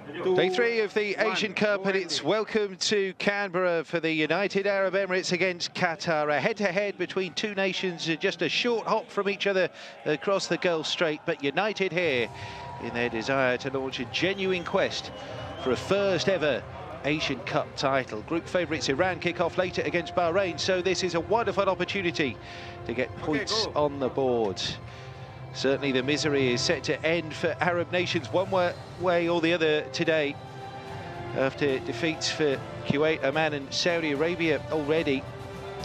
Day 3 of the Asian Cup, and it's welcome to Canberra for the United Arab Emirates against Qatar. A head-to-head between two nations, just a short hop from each other across the Gulf Strait, but united here in their desire to launch a genuine quest for a first ever Asian Cup title. Group favourites Iran kick off later against Bahrain, so this is a wonderful opportunity to get points on the board. Certainly the misery is set to end for Arab nations one way or the other today, after defeats for Kuwait, Oman and Saudi Arabia already.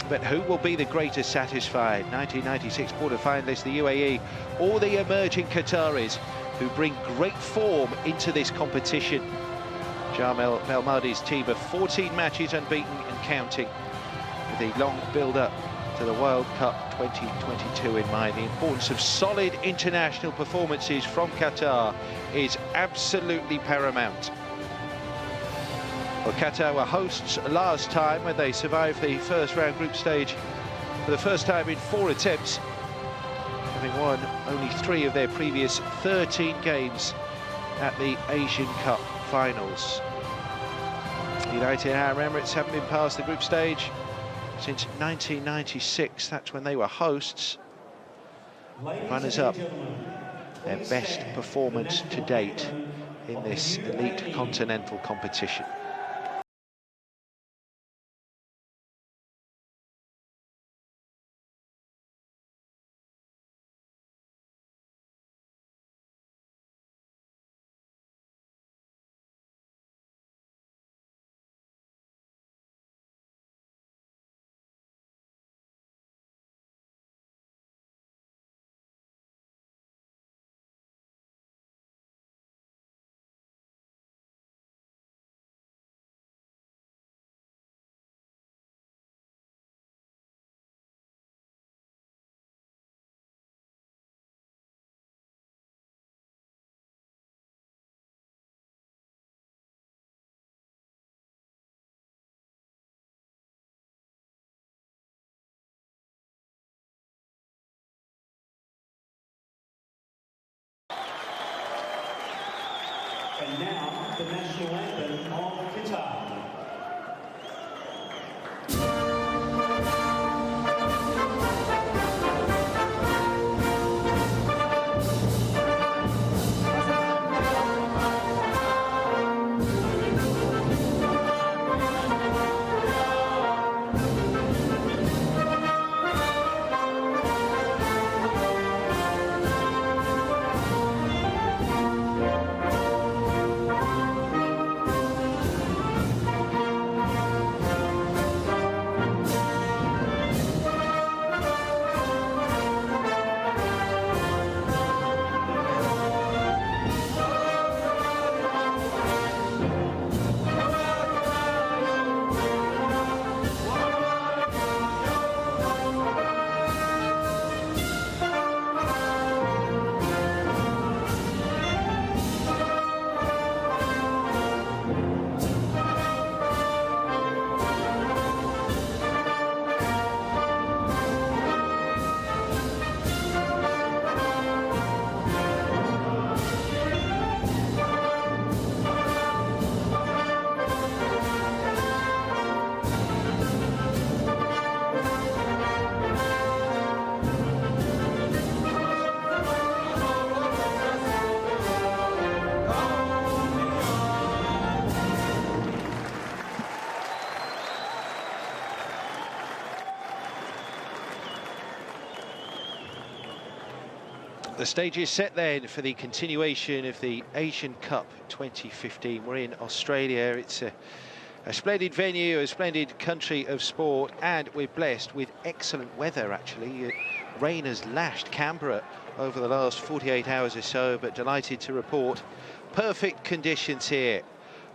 But who will be the greatest satisfied? 1996 quarter-finalists, the UAE, or the emerging Qataris, who bring great form into this competition? Jamel Belmadi's team of 14 matches unbeaten and counting, with a long build-up to the World Cup 2022 in mind. The importance of solid international performances from Qatar is absolutely paramount. Well, Qatar were hosts last time when they survived the first round group stage for the first time in 4 attempts, having won only 3 of their previous 13 games at the Asian Cup finals. The United Arab Emirates haven't been past the group stage since 1996, that's when they were hosts. Runners-up, their best performance to date in this elite continental competition. And now, the national anthem of Qatar. The stage is set then for the continuation of the Asian Cup 2015. We're in Australia. It's a splendid venue, a splendid country of sport, and we're blessed with excellent weather, actually. Rain has lashed Canberra over the last 48 hours or so, but delighted to report perfect conditions here.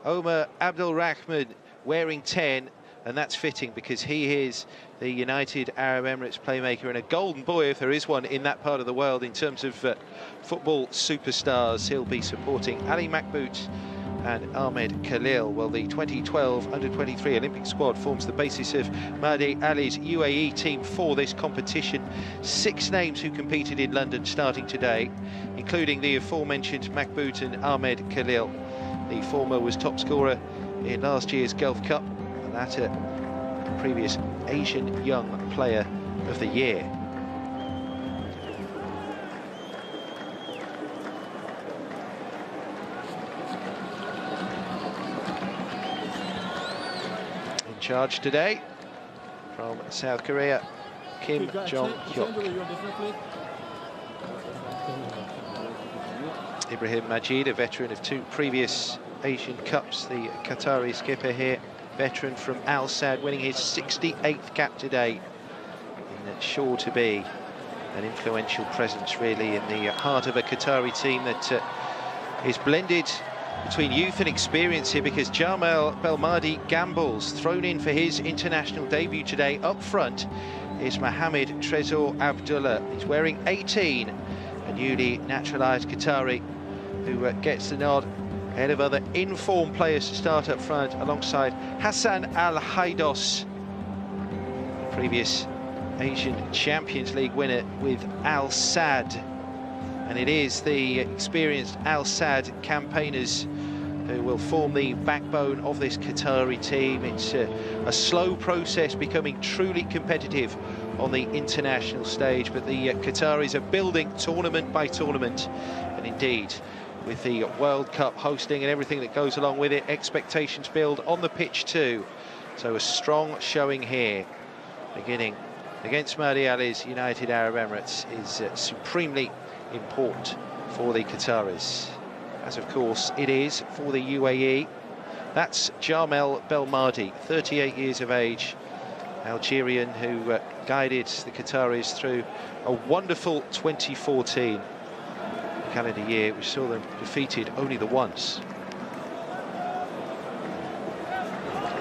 Omar Abdulrahman wearing 10, and that's fitting because he is the United Arab Emirates playmaker and a golden boy, if there is one in that part of the world in terms of football superstars. He'll be supporting Ali Mahmoud and Ahmed Khalil. Well, the 2012 under-23 Olympic squad forms the basis of Mahdi Ali's UAE team for this competition. 6 names who competed in London starting today, including the aforementioned Mahmoud and Ahmed Khalil. The former was top scorer in last year's Gulf Cup, the latter previous Asian Young Player of the Year. In charge today from South Korea, Kim Jong-hyeok. Ibrahim Majid, a veteran of 2 previous Asian Cups, the Qatari skipper here, veteran from Al Sadd, winning his 68th cap today. And sure to be an influential presence, really, in the heart of a Qatari team that is blended between youth and experience here, because Jamal Belmadi gambles, thrown in for his international debut today. Up front is Mohamed Trezor Abdullah. He's wearing 18, a newly naturalised Qatari who gets the nod ahead of other in-form players to start up front alongside Hassan Al Haidos, previous Asian Champions League winner with Al Sadd. And it is the experienced Al Sadd campaigners who will form the backbone of this Qatari team. It's a slow process, becoming truly competitive on the international stage, but the Qataris are building tournament by tournament, and indeed with the World Cup hosting and everything that goes along with it, expectations build on the pitch too. So a strong showing here, beginning against Mahdi Ali's United Arab Emirates, is supremely important for the Qataris, as of course it is for the UAE. That's Jamal Belmadi, 38 years of age, Algerian, who guided the Qataris through a wonderful 2014 calendar year, which saw them defeated only the once.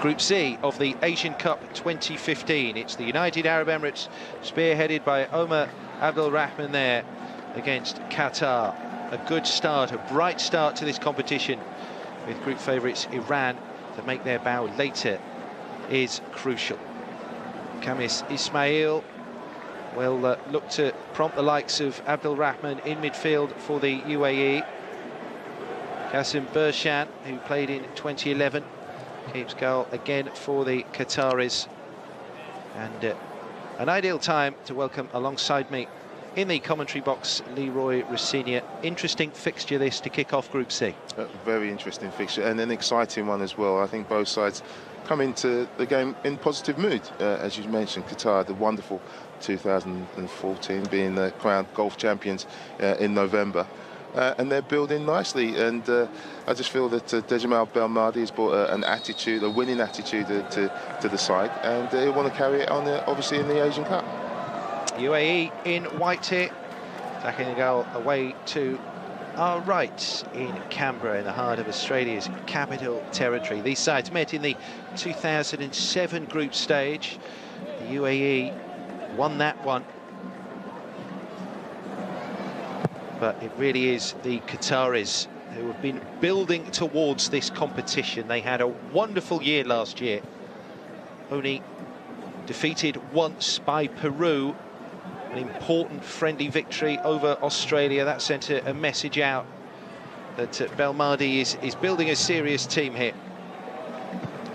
Group C of the Asian Cup 2015. It's the United Arab Emirates, spearheaded by Omar Abdul Rahman there against Qatar. A good start, a bright start to this competition, with group favourites Iran to make their bow later is crucial. Kamis Ismail will look to prompt the likes of Abdul Rahman in midfield for the UAE. Qasim Bershan, who played in 2011, keeps goal again for the Qataris. And an ideal time to welcome alongside me in the commentary box, Leroy Rossignol. Interesting fixture this to kick off Group C. A very interesting fixture, and an exciting one as well. I think both sides come into the game in positive mood. As you mentioned, Qatar, the wonderful 2014, being the crowned golf champions in November. And they're building nicely, and I just feel that Jamal Belmadi has brought an attitude, a winning attitude to the side, and they want to carry it on, obviously, in the Asian Cup. UAE in white here, attacking the goal away to our right in Canberra, in the heart of Australia's capital territory. These sides met in the 2007 group stage. The UAE won that one, but it really is the Qataris who have been building towards this competition. They had a wonderful year last year, only defeated once by Peru. An important friendly victory over Australia. That sent a message out that Belmadi is building a serious team here.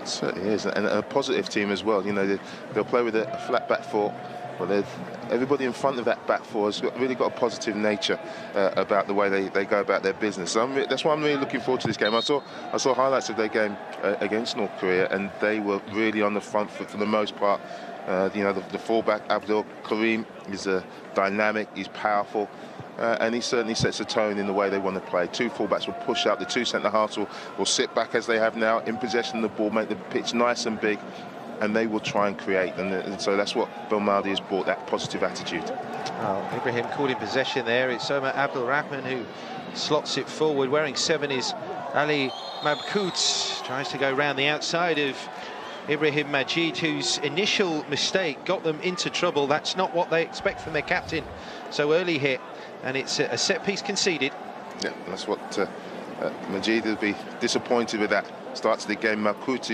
It certainly is, and a positive team as well. You know, they'll play with a flat back four. Well, everybody in front of that back four has really got a positive nature about the way they go about their business. So that's why I'm really looking forward to this game. I saw highlights of their game against North Korea, and they were really on the front foot for the most part. You know, the fullback Abdul Karim is dynamic, he's powerful, and he certainly sets a tone in the way they want to play. 2 fullbacks will push up, the 2 centre-halves will sit back as they have now, in possession of the ball, make the pitch nice and big, and they will try and create. And so that's what Belmadi has brought, that positive attitude. Well, Ibrahim called in possession there. It's Omar Abdul Rahman who slots it forward. Wearing 7 is Ali Mabkout, tries to go round the outside of Ibrahim Majid, whose initial mistake got them into trouble. That's not what they expect from their captain so early here, and it's a set piece conceded. Yeah, that's what Majid will be disappointed with. That start to the game. Mabkout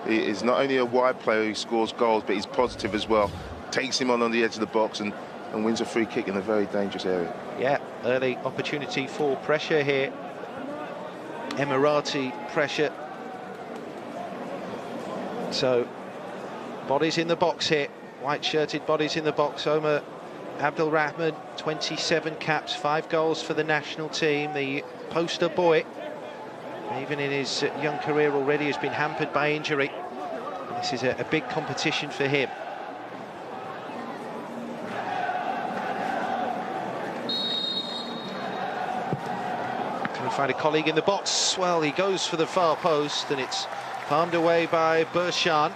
is not only a wide player who scores goals, but he's positive as well. Takes him on the edge of the box and wins a free kick in a very dangerous area. Yeah, early opportunity for pressure here. Emirati pressure. So, bodies in the box here. White-shirted bodies in the box. Omar Abdulrahman, 27 caps, 5 goals for the national team. The poster boy, even in his young career already, has been hampered by injury. And this is a big competition for him. Can he find a colleague in the box? Well, he goes for the far post, and it's palmed away by Bershan.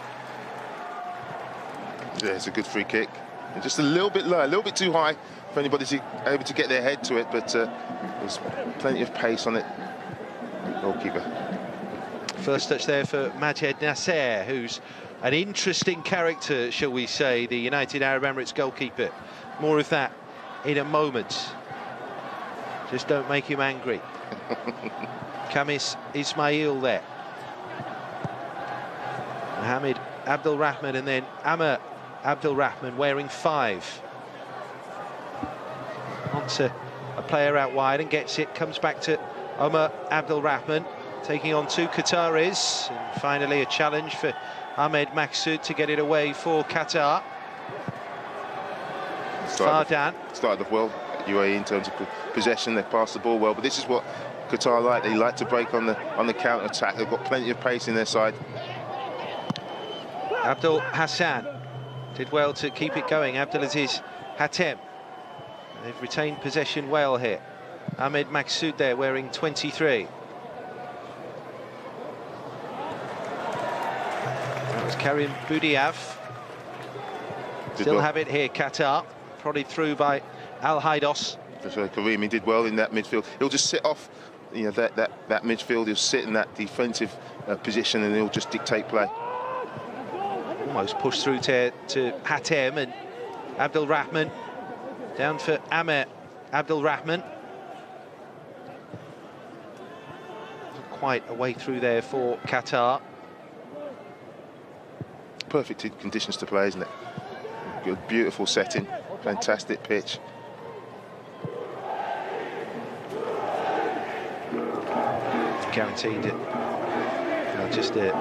Yeah, it's a good free kick. And just a little bit low, a little bit too high for anybody to able to get their head to it, but there's plenty of pace on it. Goalkeeper. First touch there for Majed Nasser, who's an interesting character, shall we say, the United Arab Emirates goalkeeper. More of that in a moment. Just don't make him angry. Kamis Ismail there. Mohamed Abdulrahman, and then Amr Abdulrahman wearing 5. Onto a player out wide and gets it, comes back to Omar Abdulrahman, taking on 2 Qataris, and finally a challenge for Ahmed Maksoud to get it away for Qatar. Fardan. Started off well, UAE, in terms of possession. They passed the ball well, but this is what Qatar like. They like to break on the counter-attack. They've got plenty of pace in their side. Abdul Hassan did well to keep it going. Abdulaziz Hatem. They've retained possession well here. Ahmed Maksoud there wearing 23. That was Karim Boudiaf. Still have it here, Qatar. Prodded through by Al Haidos. Karimi did well in that midfield. He'll just sit off, you know, that midfield. He'll sit in that defensive position, and he'll just dictate play. Almost pushed through to Hatem, and Abdulrahman down for Amr Abdulrahman. Quite a way through there for Qatar. Perfect conditions to play, isn't it? Good, beautiful setting, fantastic pitch. Guaranteed it. Just an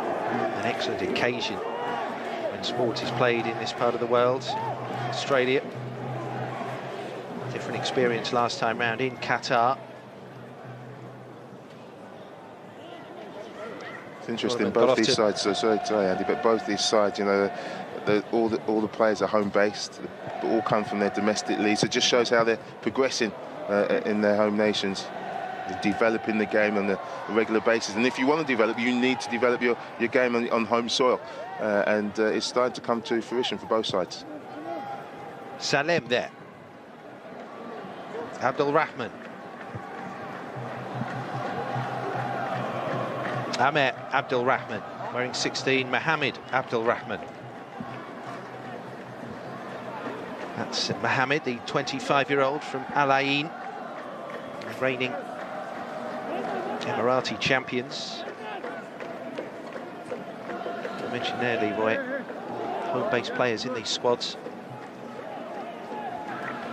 excellent occasion when sport is played in this part of the world. Australia. Different experience last time round in Qatar. It's interesting, both these sides, sorry, Andy, but both these sides, you know, all the players are home-based, but all come from their domestic leagues. It just shows how they're progressing in their home nations. They're developing the game on a regular basis, and if you want to develop, you need to develop your game on home soil, and it's starting to come to fruition for both sides. Salem there. Abdulrahman. Ahmed Abdulrahman wearing 16. Mohamed Abdulrahman. That's Mohamed, the 25-year-old from Al Ain, reigning Emirati champions. I mentioned there, Leroy, home-based players in these squads.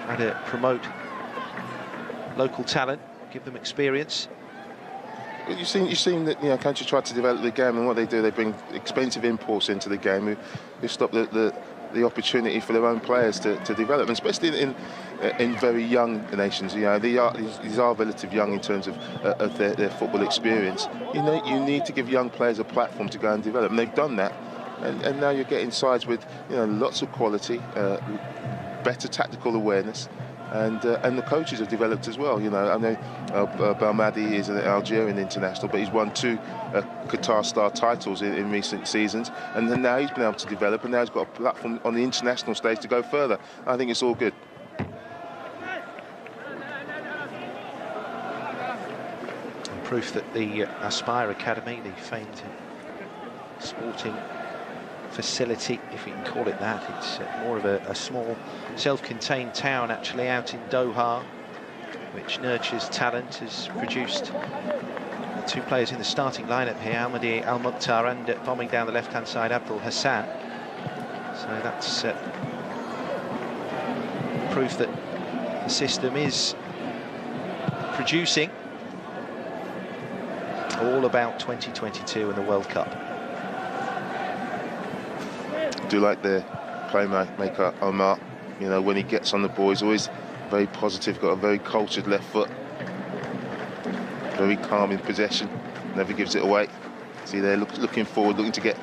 Trying to promote local talent, give them experience. You've seen that, you know, countries try to develop the game, and what they do, they bring expensive imports into the game who stop the opportunity for their own players to develop, and especially in very young nations. You know, these are relatively young in terms of their football experience. You need to give young players a platform to go and develop, and they've done that. And now you're getting sides with, you know, lots of quality, better tactical awareness. And the coaches have developed as well. You know, I know Belmadi is an Algerian international, but he's won 2 Qatar Star titles in recent seasons, and then now he's been able to develop, and now he's got a platform on the international stage to go further. I think it's all good. And proof that the Aspire Academy, the famed sporting facility, if you can call it that, it's more of a small self-contained town actually out in Doha, which nurtures talent, has produced 2 players in the starting lineup here, Almadi Al-Mukhtar, and bombing down the left-hand side, Abdul Hassan. So that's proof that the system is producing. all about 2022 and the World Cup. I do like the playmaker Omar. You know, when he gets on the ball, he's always very positive, got a very cultured left foot. Very calm in possession, never gives it away. See there, looking forward, looking to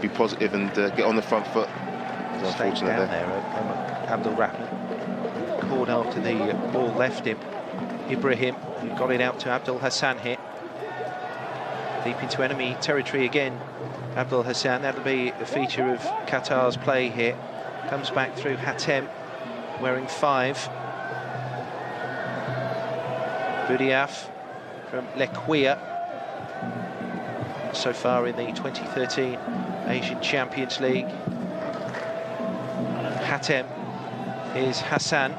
be positive and get on the front foot. It's unfortunate there. Abdul Rahman called after the ball left him. Ibrahim, who got it out to Abdul Hassan here. Deep into enemy territory again. Abdul Hassan, that'll be a feature of Qatar's play here. Comes back through Hatem, wearing 5. Boudiaf from Lequia. So far in the 2013 Asian Champions League. Hatem is Hassan.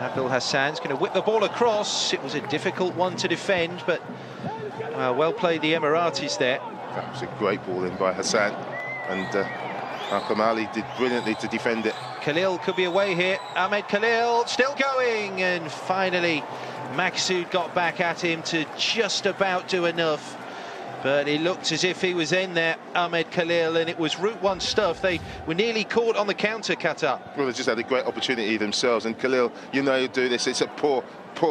Abdul Hassan's going to whip the ball across. It was a difficult one to defend, but well played the Emiratis there. That was a great ball in by Hassan, and Al-Kamali did brilliantly to defend it. Khalil could be away here. Ahmed Khalil still going, and finally Maksud got back at him to just about do enough. But it looked as if he was in there, Ahmed Khalil, and it was Route 1 stuff. They were nearly caught on the counter, Qatar. Well, they just had a great opportunity themselves, and Khalil, you know, he'll do this. It's a poor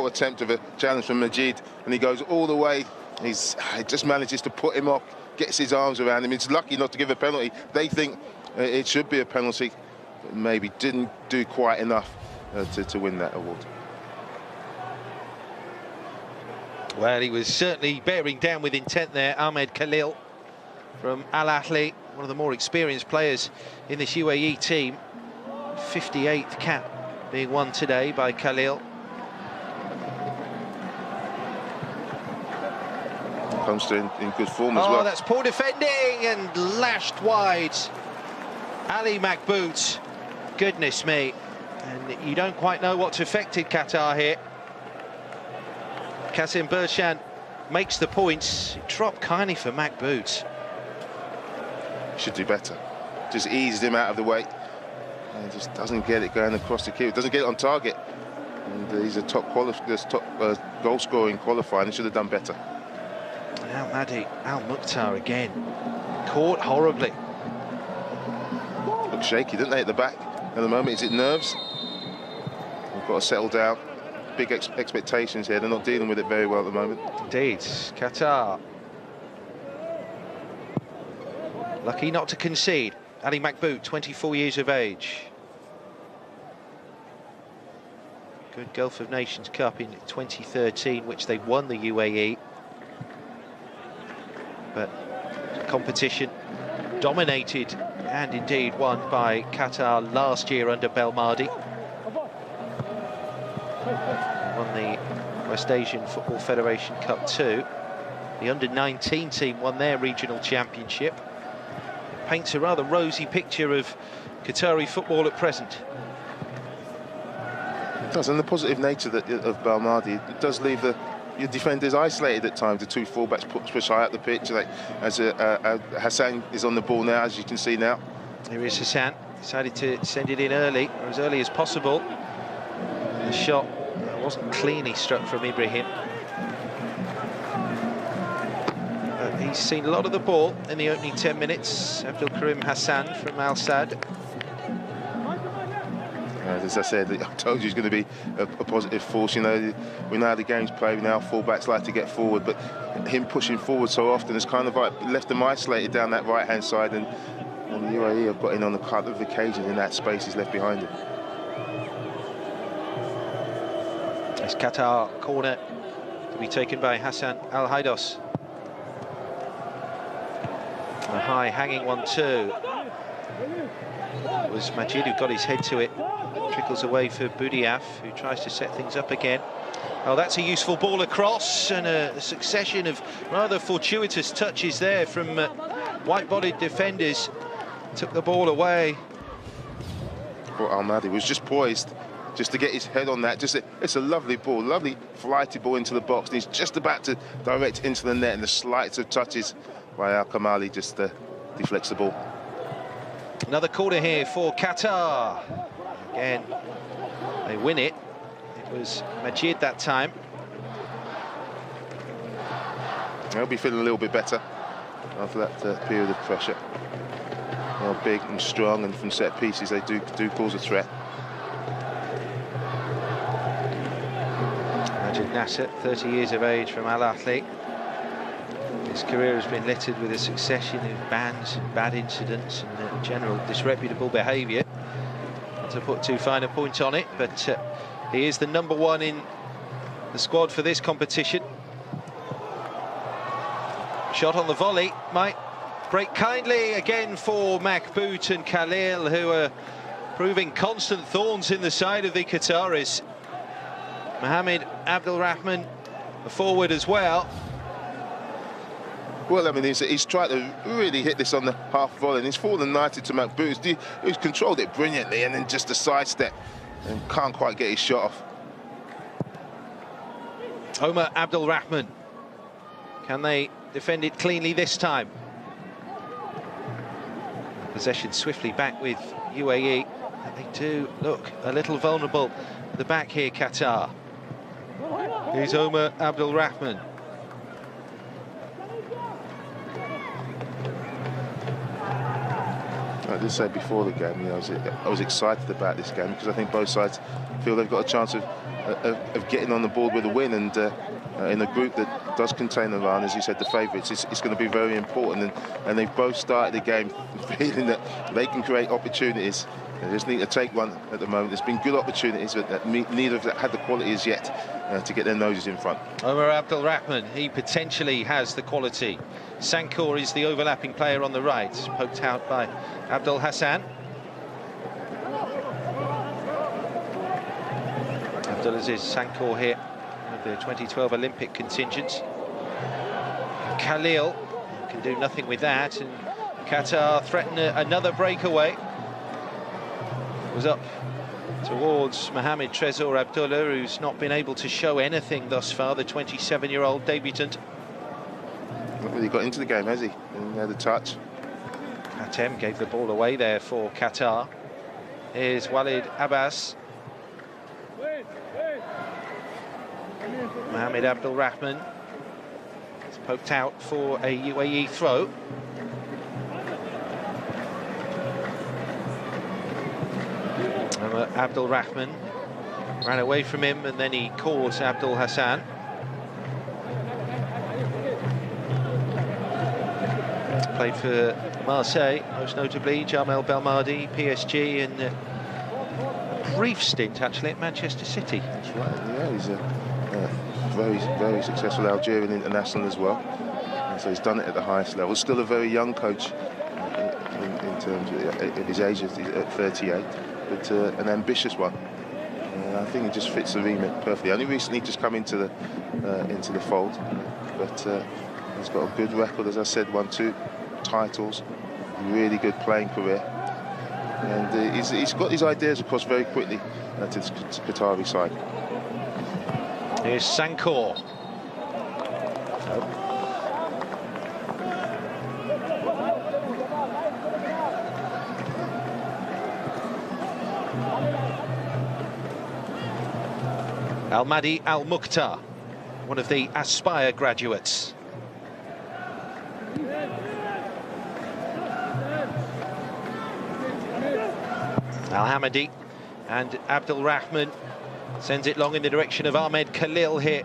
attempt of a challenge from Majid, and he goes all the way. He just manages to put him up, gets his arms around him. He's lucky not to give a penalty. They think it should be a penalty, but maybe didn't do quite enough to win that award. Well, he was certainly bearing down with intent there, Ahmed Khalil from Al Ahly, one of the more experienced players in this UAE team. 58th cap being won today by Khalil. Comes to in good form as well. Oh, that's poor defending and lashed wide. Ali Makbout, goodness me. And you don't quite know what's affected Qatar here. Kasim Bershan makes the points. It dropped kindly for Makbout. Should do better. Just eased him out of the way. And just doesn't get it going across the queue. Doesn't get it on target. And he's a top goal-scoring qualifier, and he should have done better. Now Mahdi Al-Mukhtar again. Caught horribly. Look shaky, didn't they, at the back? At the moment, is it nerves? We've got to settle down. Big expectations here. They're not dealing with it very well at the moment. Indeed. Qatar lucky not to concede. Ali Makbout, 24 years of age. Good Gulf of Nations Cup in 2013, which they won the UAE. But competition dominated and indeed won by Qatar last year under Belmadi. Won the West Asian Football Federation Cup 2. The under-19 team won their regional championship. Paints a rather rosy picture of Qatari football at present. It does, and the positive nature of Belmadi, it does leave your defenders isolated at times. The two fullbacks push high up the pitch. Hassan is on the ball now, as you can see now. Here is Hassan, decided to send it in early, or as early as possible. The shot wasn't cleanly struck from Ibrahim. He's seen a lot of the ball in the opening 10 minutes. Abdul Karim Hassan from Al Sadd. As I said, I told you he's going to be a positive force. You know, we know how the game's played. We know how fullbacks like to get forward, but him pushing forward so often has kind of like left them isolated down that right-hand side, and the UAE have got in on a couple of occasions in that space he's left behind him. It's Qatar corner to be taken by Hassan Al Haidos. A high hanging one too. It was Majid who got his head to it. Trickles away for Boudiaf, who tries to set things up again. Oh, that's a useful ball across, and a succession of rather fortuitous touches there from white-bodied defenders. Took the ball away. Well, Al-Mahdi was just poised just to get his head on that. It's a lovely ball, lovely flighty ball into the box, and he's just about to direct into the net, and the slightest of touches by Al-Kamali just deflects the ball. Another corner here for Qatar. Again, they win it. It was Majid that time. They'll be feeling a little bit better after that period of pressure. They're big and strong, and from set pieces they do cause a threat. Majid Nasser, 30 years of age, from Al Ahly. His career has been littered with a succession of bans, bad incidents, and general disreputable behaviour. Not to put too fine a point on it, but he is the #1 in the squad for this competition. Shot on the volley might break kindly again for Makbout and Khalil, who are proving constant thorns in the side of the Qataris. Mohamed Abdelrahman, a forward as well. Well, I mean, he's tried to really hit this on the half volley, and he's fallen nicely to Makbout, who's controlled it brilliantly, and then just a sidestep and can't quite get his shot off. Omar Abdelrahman. Can they defend it cleanly this time? Possession swiftly back with UAE. And they do look a little vulnerable at the back here, Qatar. Here's Omar Abdelrahman. I did say before the game, you know, I was excited about this game because I think both sides feel they've got a chance of getting on the board with a win, and in a group that does contain Iran, as you said, the favourites, it's going to be very important, and they've both started the game feeling that they can create opportunities. They just need to take one at the moment. There's been good opportunities, but neither of them had the quality as yet to get their noses in front. Omar Abdelrahman, he potentially has the quality. Sankor is the overlapping player on the right, poked out by Abdul Hassan. Abdulaziz Sankor here of the 2012 Olympic contingent. Khalil can do nothing with that, and Qatar threaten another breakaway. Was up towards Mohamed Trezor Abdullah, who's not been able to show anything thus far, the 27-year-old debutant. Not really got into the game, has he? And had a touch. Hatem gave the ball away there for Qatar. Here's Walid Abbas. Mohamed Abdelrahman is poked out for a UAE throw. Abdelrahman ran away from him, and then he caught Abdul Hassan. Played for Marseille, most notably, Jamel Belmadi, PSG, and a brief stint actually at Manchester City. That's right, yeah, he's a very successful Algerian international as well. And so he's done it at the highest level. Still a very young coach in terms of his age at 38. But an ambitious one. I think it just fits the remit perfectly. Only recently just come into the fold, but he's got a good record, as I said, won 2 titles, really good playing career, and he's got his ideas across very quickly to the Qatari side. Here's Sankor. Al-Madi Al-Mukhtar, one of the Aspire graduates. Al-Hamadi and Abdelrahman sends it long in the direction of Ahmed Khalil here,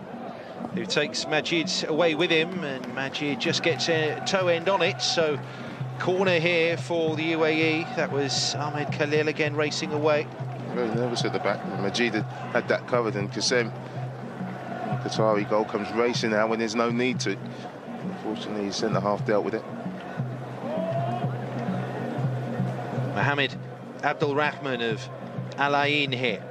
who takes Majid away with him, and Majid just gets a toe end on it, so corner here for the UAE. That was Ahmed Khalil again racing away. Very nervous at the back. Majid had that covered, and Qasem, Qatari goal, comes racing out when there's no need to. Unfortunately, his centre-half dealt with it. Mohamed Abdelrahman of Al Ain here.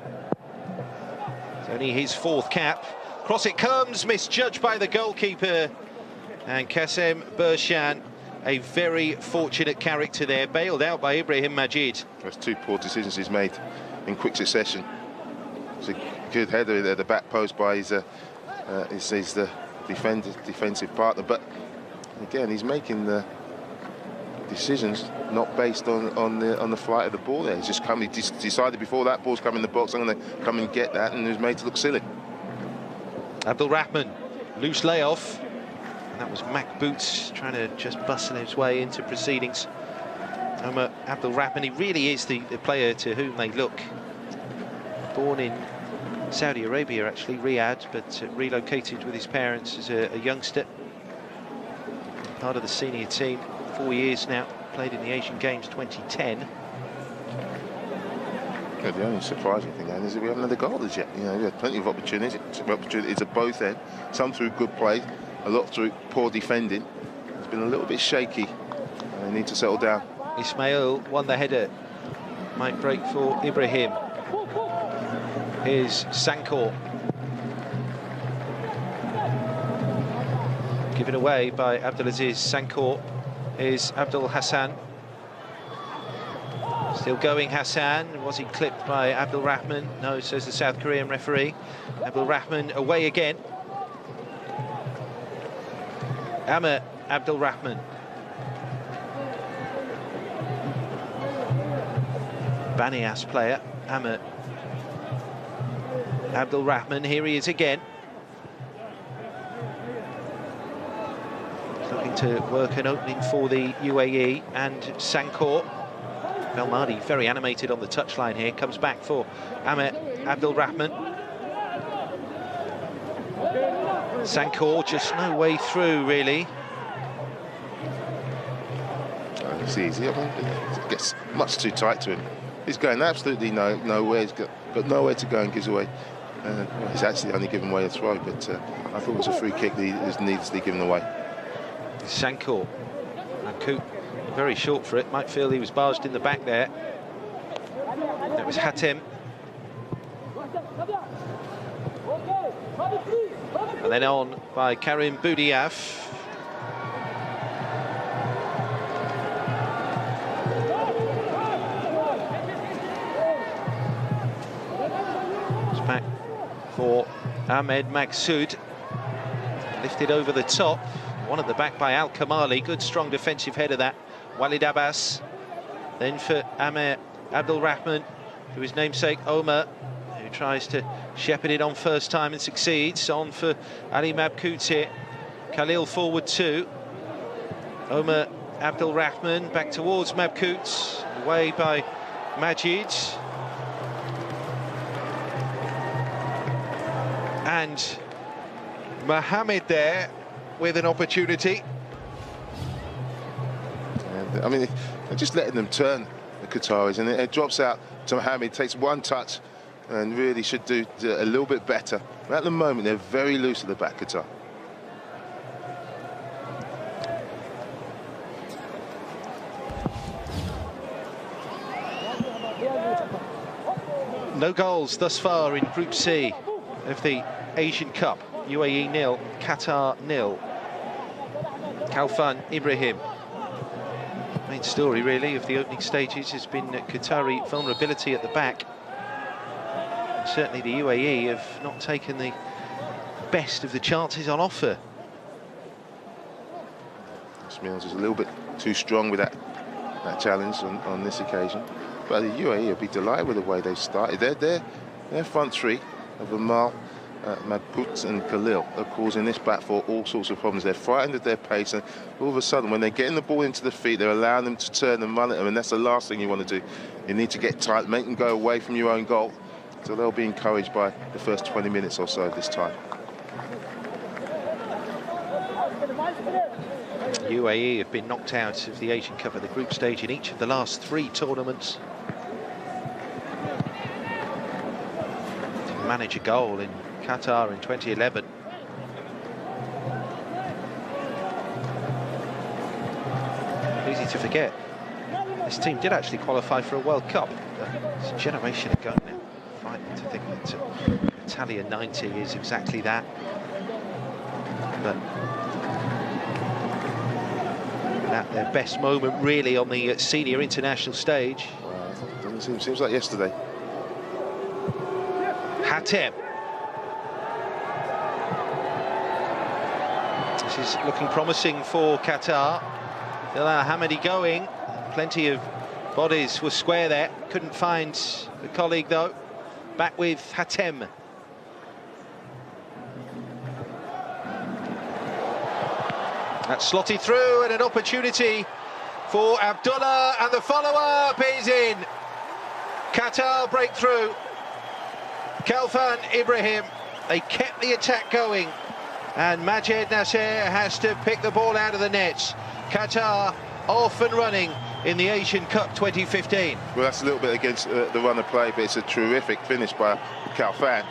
It's only his 4th cap. Cross it comes, misjudged by the goalkeeper. And Qasem Bershan, a very fortunate character there, bailed out by Ibrahim Majid. That's 2 poor decisions he's made in quick succession. It's a good header at the back post by his the defensive partner, but again he's making the decisions not based on the flight of the ball there. He's just decided before that ball's come in the box, I'm going to come and get that, and he was made to look silly. Abdelrahman, loose layoff. And that was Mac Boots trying to just bustle his way into proceedings. Omar Abdul-Rahman, he really is the player to whom they look. Born in Saudi Arabia, actually, Riyadh, but relocated with his parents as a youngster. Part of the senior team, 4 years now, played in the Asian Games 2010. Yeah, the only surprising thing, Anne, is that we haven't had a goal as yet. You know, we had plenty of opportunities at both ends, some through good play, a lot through poor defending. It's been a little bit shaky. They need to settle down. Ismail won the header. Might break for Ibrahim. Here's Sankor. Given away by Abdulaziz Sankor. Here's Abdul Hassan. Still going Hassan. Was he clipped by Abdul Rahman? No, says the South Korean referee. Abdul Rahman away again. Amr Abdul Rahman. Banias player, Amr Abdul Rahman. Here he is again. Looking to work an opening for the UAE, and Sankor. Belmadi very animated on the touchline here. Comes back for Amr Abdul Rahman. Sankor just no way through, really. It's easy. I mean, it gets much too tight to him. He's going absolutely nowhere. He's got nowhere to go and gives away. Well, he's actually only given away a throw, but I thought it was a free kick that he was needlessly given away. Sankor. Coop very short for it. Might feel he was barged in the back there. That was Hatem. And then on by Karim Boudiaf. Back for Ahmed Maksoud. Lifted over the top. One at the back by Al Kamali. Good strong defensive header that. Walid Abbas. Then for Amr Abdul Rahman, who is namesake Omar, who tries to shepherd it on first time and succeeds. On for Ali Mabkout here. Khalil forward too. Omar Abdul Rahman back towards Mabkout. Away by Majid. And Mohamed there with an opportunity. I mean, they're just letting them turn, the Qataris, and it drops out to Mohamed, takes one touch, and really should do a little bit better. But at the moment, they're very loose at the back, Qatar. No goals thus far in Group C of the Asian Cup. UAE 0, Qatar 0. Kalfan Ibrahim. Main story really of the opening stages has been Qatari vulnerability at the back. And certainly the UAE have not taken the best of the chances on offer. Smeals is a little bit too strong with that challenge on this occasion. But the UAE will be delighted with the way they started. Their front three of Amal, Mabkout and Khalil are causing this back four all sorts of problems. They're frightened of their pace, and all of a sudden when they're getting the ball into the feet, they're allowing them to turn and run at them, and that's the last thing you want to do. You need to get tight, make them go away from your own goal. So they'll be encouraged by the first 20 minutes or so this time. UAE have been knocked out of the Asian Cup at the group stage in each of the last 3 tournaments. Didn't manage a goal in Qatar in 2011. Easy to forget. This team did actually qualify for a World Cup. It's a generation ago now. Frightening to think that Italia 90 is exactly that. But at their best moment, really, on the senior international stage. Seems like yesterday. Hatem. This is looking promising for Qatar. Bilal Hamadi going. Plenty of bodies were square there. Couldn't find the colleague, though. Back with Hatem. That's slotted through, and an opportunity for Abdullah, and the follow-up is in. Qatar breakthrough. Khalfan Ibrahim, they kept the attack going, and Majed Nasser has to pick the ball out of the nets. Qatar off and running in the Asian Cup 2015. Well, that's a little bit against the run of play, but it's a terrific finish by Khalfan.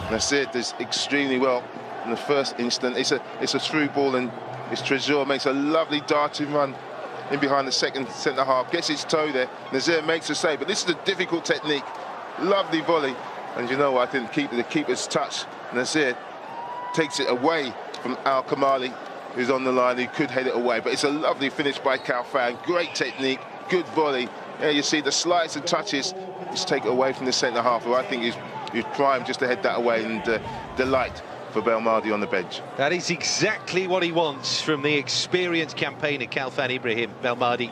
Nasser does extremely well in the first instant. It's a through ball, and it's Trésor makes a lovely darting run in behind the second centre half, gets his toe there. Nasser makes a save, but this is a difficult technique. Lovely volley, and you know what, I think the keeper's touch. Nasser takes it away from Al Kamali, who's on the line, who could head it away, but it's a lovely finish by Khalfan. Great technique, good volley. Yeah, you see the slides and touches just take it away from the centre half, who I think is primed just to head that away, and delight for Belmadi on the bench. That is exactly what he wants from the experienced campaigner Khalfan Ibrahim Belmadi.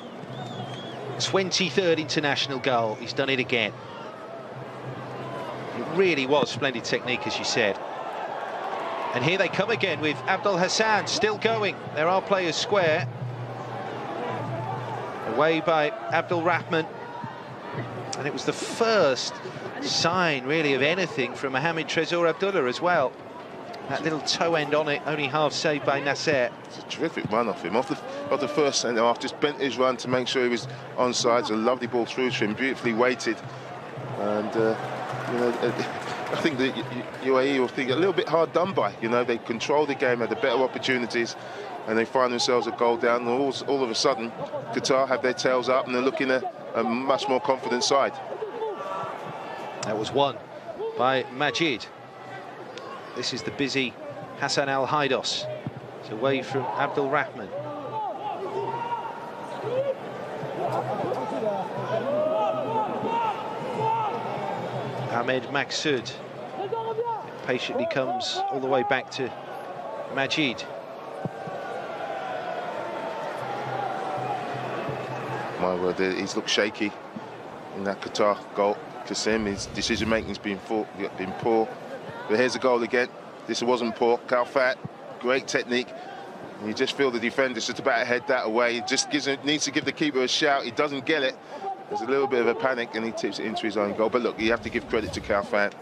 23rd international goal, he's done it again. It really was splendid technique, as you said. And here they come again with Abdul Hassan still going. There are players square. Away by Abdul Rahman. And it was the first sign, really, of anything from Mohamed Trésor Abdullah as well. That little toe end on it, only half saved by Nasser. It's a terrific run off him. Off the first centre half, just bent his run to make sure he was onside. It's a lovely ball through to him, beautifully weighted. And, you know, I think the UAE will think a little bit hard done by. You know, they control the game, had the better opportunities, and they find themselves a goal down. And all of a sudden, Qatar have their tails up, and they're looking at a much more confident side. That was won by Majid. This is the busy Hassan Al Haidos. It's away from Abdul Rahman. Ahmed Maksud patiently comes all the way back to Majid. My word, he's looked shaky in that Qatar goal. Qasim, his decision-making's been poor. But here's the goal again. This wasn't poor. Khalfan, great technique. And you just feel the defender's just about to head that away. He just needs to give the keeper a shout. He doesn't get it. There's a little bit of a panic, and he tips it into his own goal. But look, you have to give credit to Khalfan.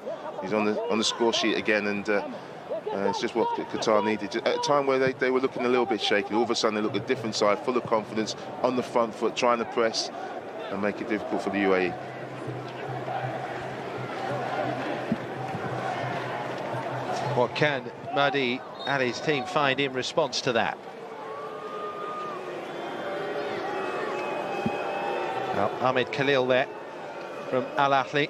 He's on the score sheet again, and it's just what Qatar needed. At a time where they were looking a little bit shaky, all of a sudden they look a different side, full of confidence, on the front foot, trying to press and make it difficult for the UAE. What can Mahdi and his team find in response to that? Well, Ahmed Khalil there from Al Ahly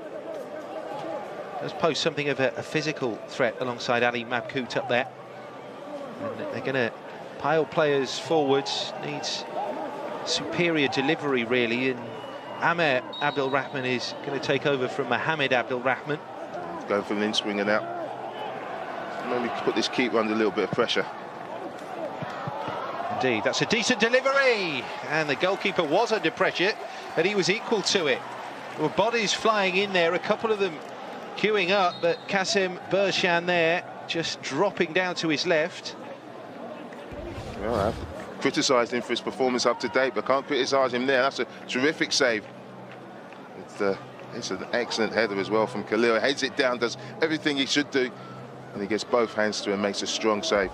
does pose something of a physical threat alongside Ali Mabkout up there. And they're going to pile players forwards. Needs superior delivery, really. And Amer Abdul Rahman is going to take over from Mohamed Abdul Rahman. Going for an in-swinger now. Maybe put this keeper under a little bit of pressure. Indeed, that's a decent delivery, and the goalkeeper was under pressure, but he was equal to it. There were bodies flying in there, a couple of them queuing up, but Qasim Bershan there just dropping down to his left. Well, I've criticised him for his performance up to date, but can't criticise him there. That's a terrific save. It's an excellent header as well from Khalil. Heads it down, does everything he should do, and he gets both hands to it and makes a strong save.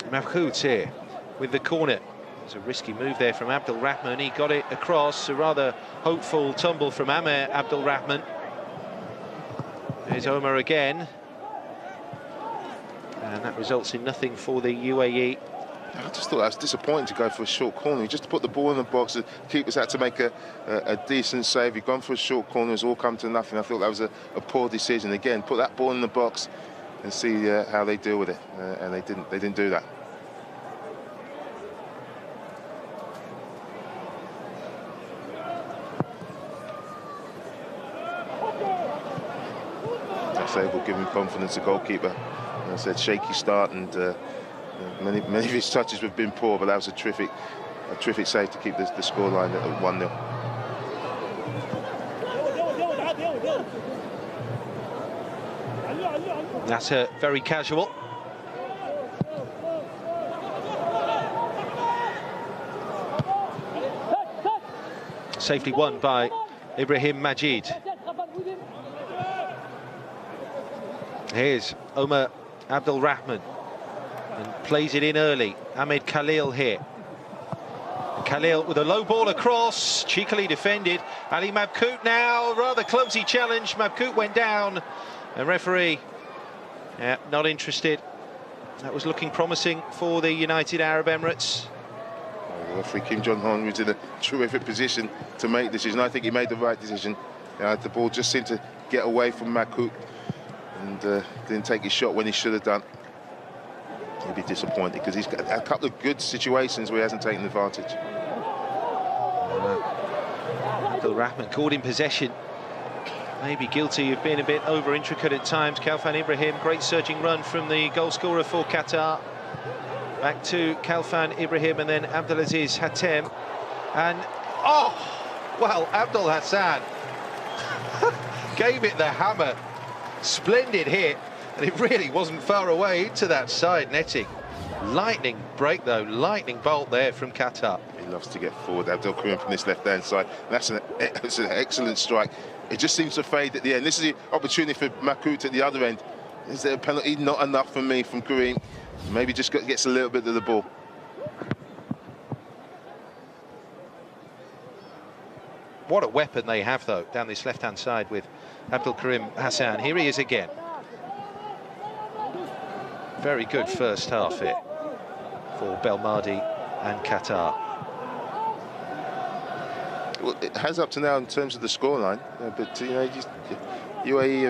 Mabkout here with the corner. It's a risky move there from Abdul Rahman. He got it across, a rather hopeful tumble from Amer Abdul Rahman. There's Omar again. And that results in nothing for the UAE. I just thought that was disappointing to go for a short corner. Just to put the ball in the box, the keepers had to make a decent save. He'd gone for a short corner, it's all come to nothing. I thought that was a poor decision. Again, put that ball in the box and see how they deal with it. And they didn't do that. Save will give him confidence, the goalkeeper. As I said, shaky start, and many of his touches have been poor, but that was a terrific save to keep the scoreline at 1-0. That's very casual. Safely won by Ibrahim Majid. Here's Omar Abdul Rahman and plays it in early. Ahmed Khalil here. Khalil with a low ball across, cheekily defended. Ali Mabkout now, rather clumsy challenge. Mabkout went down, and referee, not interested. That was looking promising for the United Arab Emirates. The referee Kim Jong-hyeok was in a terrific position to make the decision. I think he made the right decision. The ball just seemed to get away from Mabkout and didn't take his shot when he should have done. He'll be disappointed because he's got a couple of good situations where he hasn't taken advantage. Abdul Rahman caught in possession. Maybe guilty of being a bit over-intricate at times. Khalfan Ibrahim, great surging run from the goal scorer for Qatar. Back to Khalfan Ibrahim and then Abdelaziz Hatem. And, oh, well, Abdul Hassan gave it the hammer. Splendid hit, and it really wasn't far away into that side netting. Lightning break, though, lightning bolt there from Qatar. He loves to get forward, Abdul Karim from this left-hand side. That's an excellent strike. It just seems to fade at the end. This is the opportunity for Mabkout at the other end. Is there a penalty? Not enough for me from Karim. Maybe just gets a little bit of the ball. What a weapon they have, though, down this left-hand side with Abdul Karim Hassan. Here he is again. Very good first half here for Belmadi and Qatar. Well, it has up to now in terms of the scoreline, but you know, UAE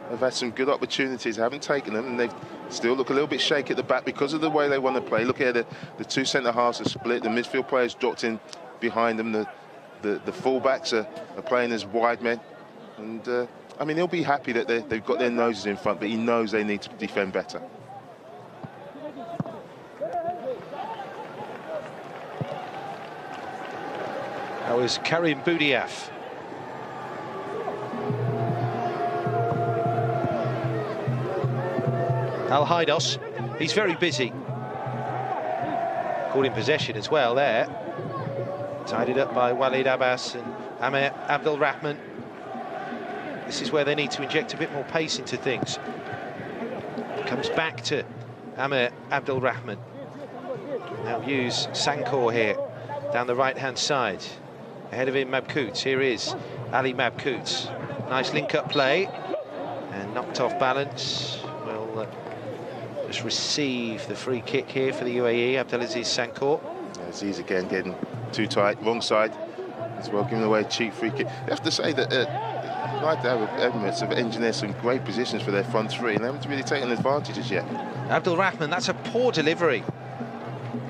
have had some good opportunities, haven't taken them, and they still look a little bit shaky at the back because of the way they want to play. Look at the two centre halves are split, the midfield players dropped in behind them, the fullbacks are playing as wide men, and I mean, he'll be happy that they've got their noses in front, but he knows they need to defend better. That was Karim Boudiaf. Al Haidos, he's very busy. Caught in possession as well there. Tidied up by Walid Abbas and Amir Abdul Rahman. This is where they need to inject a bit more pace into things. Comes back to Amir Abdul Rahman. Now use Sankor here, down the right-hand side. Ahead of him, Mabkout. Here is Ali Mabkout. Nice link-up play. And knocked off balance. Will just receive the free kick here for the UAE, Abdelaziz Sankor. Aziz again getting too tight, wrong side. As well, giving away a cheap free kick. You have to say that United Arab Emirates have engineered some great positions for their front three, and they haven't really taken advantage as yet. Abdul Rahman, that's a poor delivery.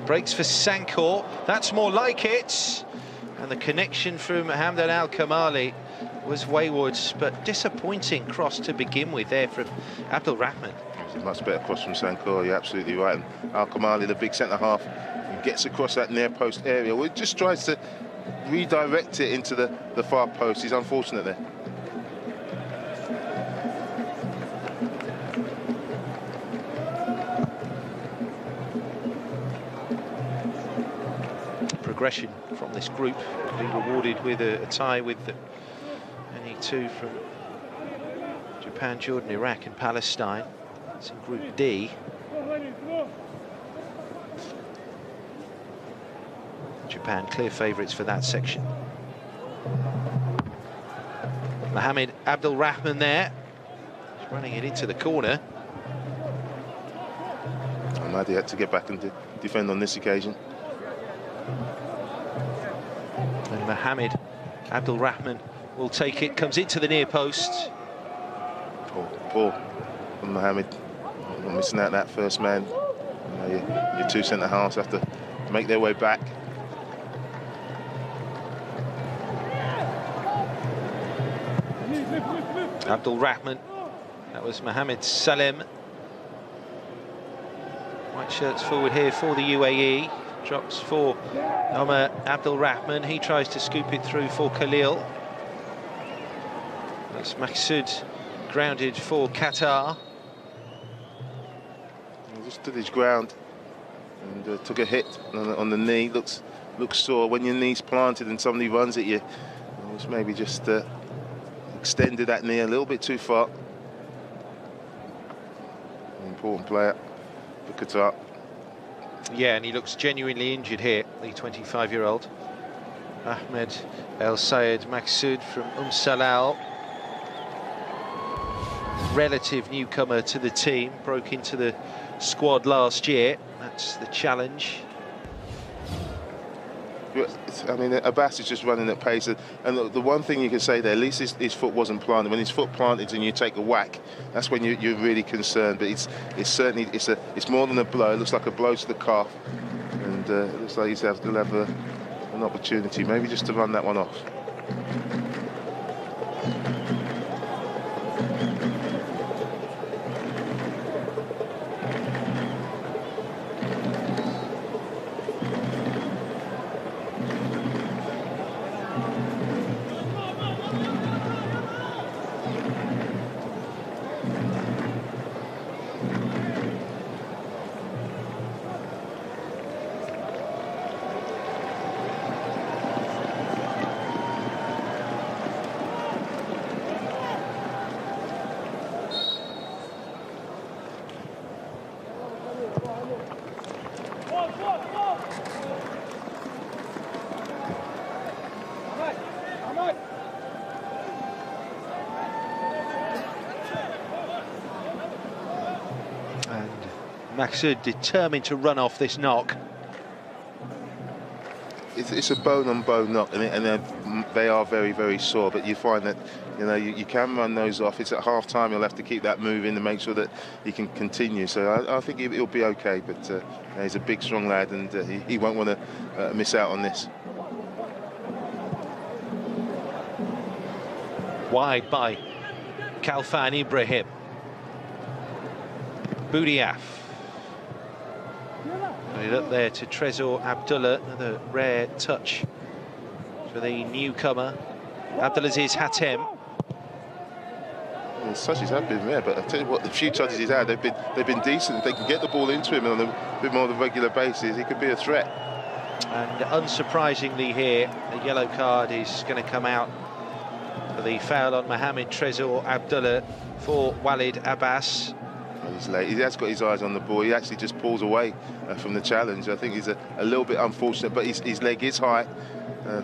Breaks for Sankor. That's more like it. And the connection from Hamdan Al-Kamali was wayward, but disappointing cross to begin with there from Abdul Rahman. It was a much better cross from Sankor, you're absolutely right. And Al-Kamali, the big centre-half, gets across that near-post area. Well, it just tries to redirect it into the far post. He's unfortunate there. Progression from this group being rewarded with a tie with any two from Japan, Jordan, Iraq and Palestine. It's in Group D. Japan clear favourites for that section. Mohamed Abdul Rahman there. He's running it into the corner. Ahmadi had to get back and defend on this occasion. And Mohamed Abdul Rahman will take it, comes into the near post. Poor from Mohamed. Not missing out that first man. Your two centre halves have to make their way back. Abdul Rahman, that was Mohamed Salem. White shirts forward here for the UAE. Drops for Omar Abdul Rahman. He tries to scoop it through for Khalil. That's Maksud grounded for Qatar. He just stood his ground and took a hit on the knee. Looks sore. When your knee's planted and somebody runs at you, it's maybe just extended that knee a little bit too far. An important player for Qatar. Yeah, and he looks genuinely injured here, the 25-year-old. Ahmed El Sayed Maksud from Salal. Relative newcomer to the team, broke into the squad last year. That's the challenge. I mean, Abbas is just running at pace, and the one thing you can say there, at least his foot wasn't planted. When his foot planted and you take a whack, that's when you're really concerned. But it's certainly it's more than a blow. It looks like a blow to the calf, and it looks like he's have an opportunity, maybe just to run that one off. Maksud determined to run off this knock. It's a bone-on-bone knock, and they are very, very sore. But you find that you can run those off. It's at half-time. You'll have to keep that moving to make sure that he can continue. So I think he'll be okay. But he's a big, strong lad, and he won't want to miss out on this. Wide by Khalfan Ibrahim. Boudiaf. Put it up there to Trezor Abdullah. Another rare touch for the newcomer, Abdulaziz Hatem. Well, touches have been there, but I tell you what, the few touches he's had, they've been decent. If they can get the ball into him on a bit more of a regular basis, he could be a threat. And unsurprisingly here, a yellow card is going to come out for the foul on Mohamed Trezor Abdullah for Walid Abbas. Well, he's late. He has got his eyes on the ball. He actually just pulls away from the challenge. I think he's a little bit unfortunate, but his leg is high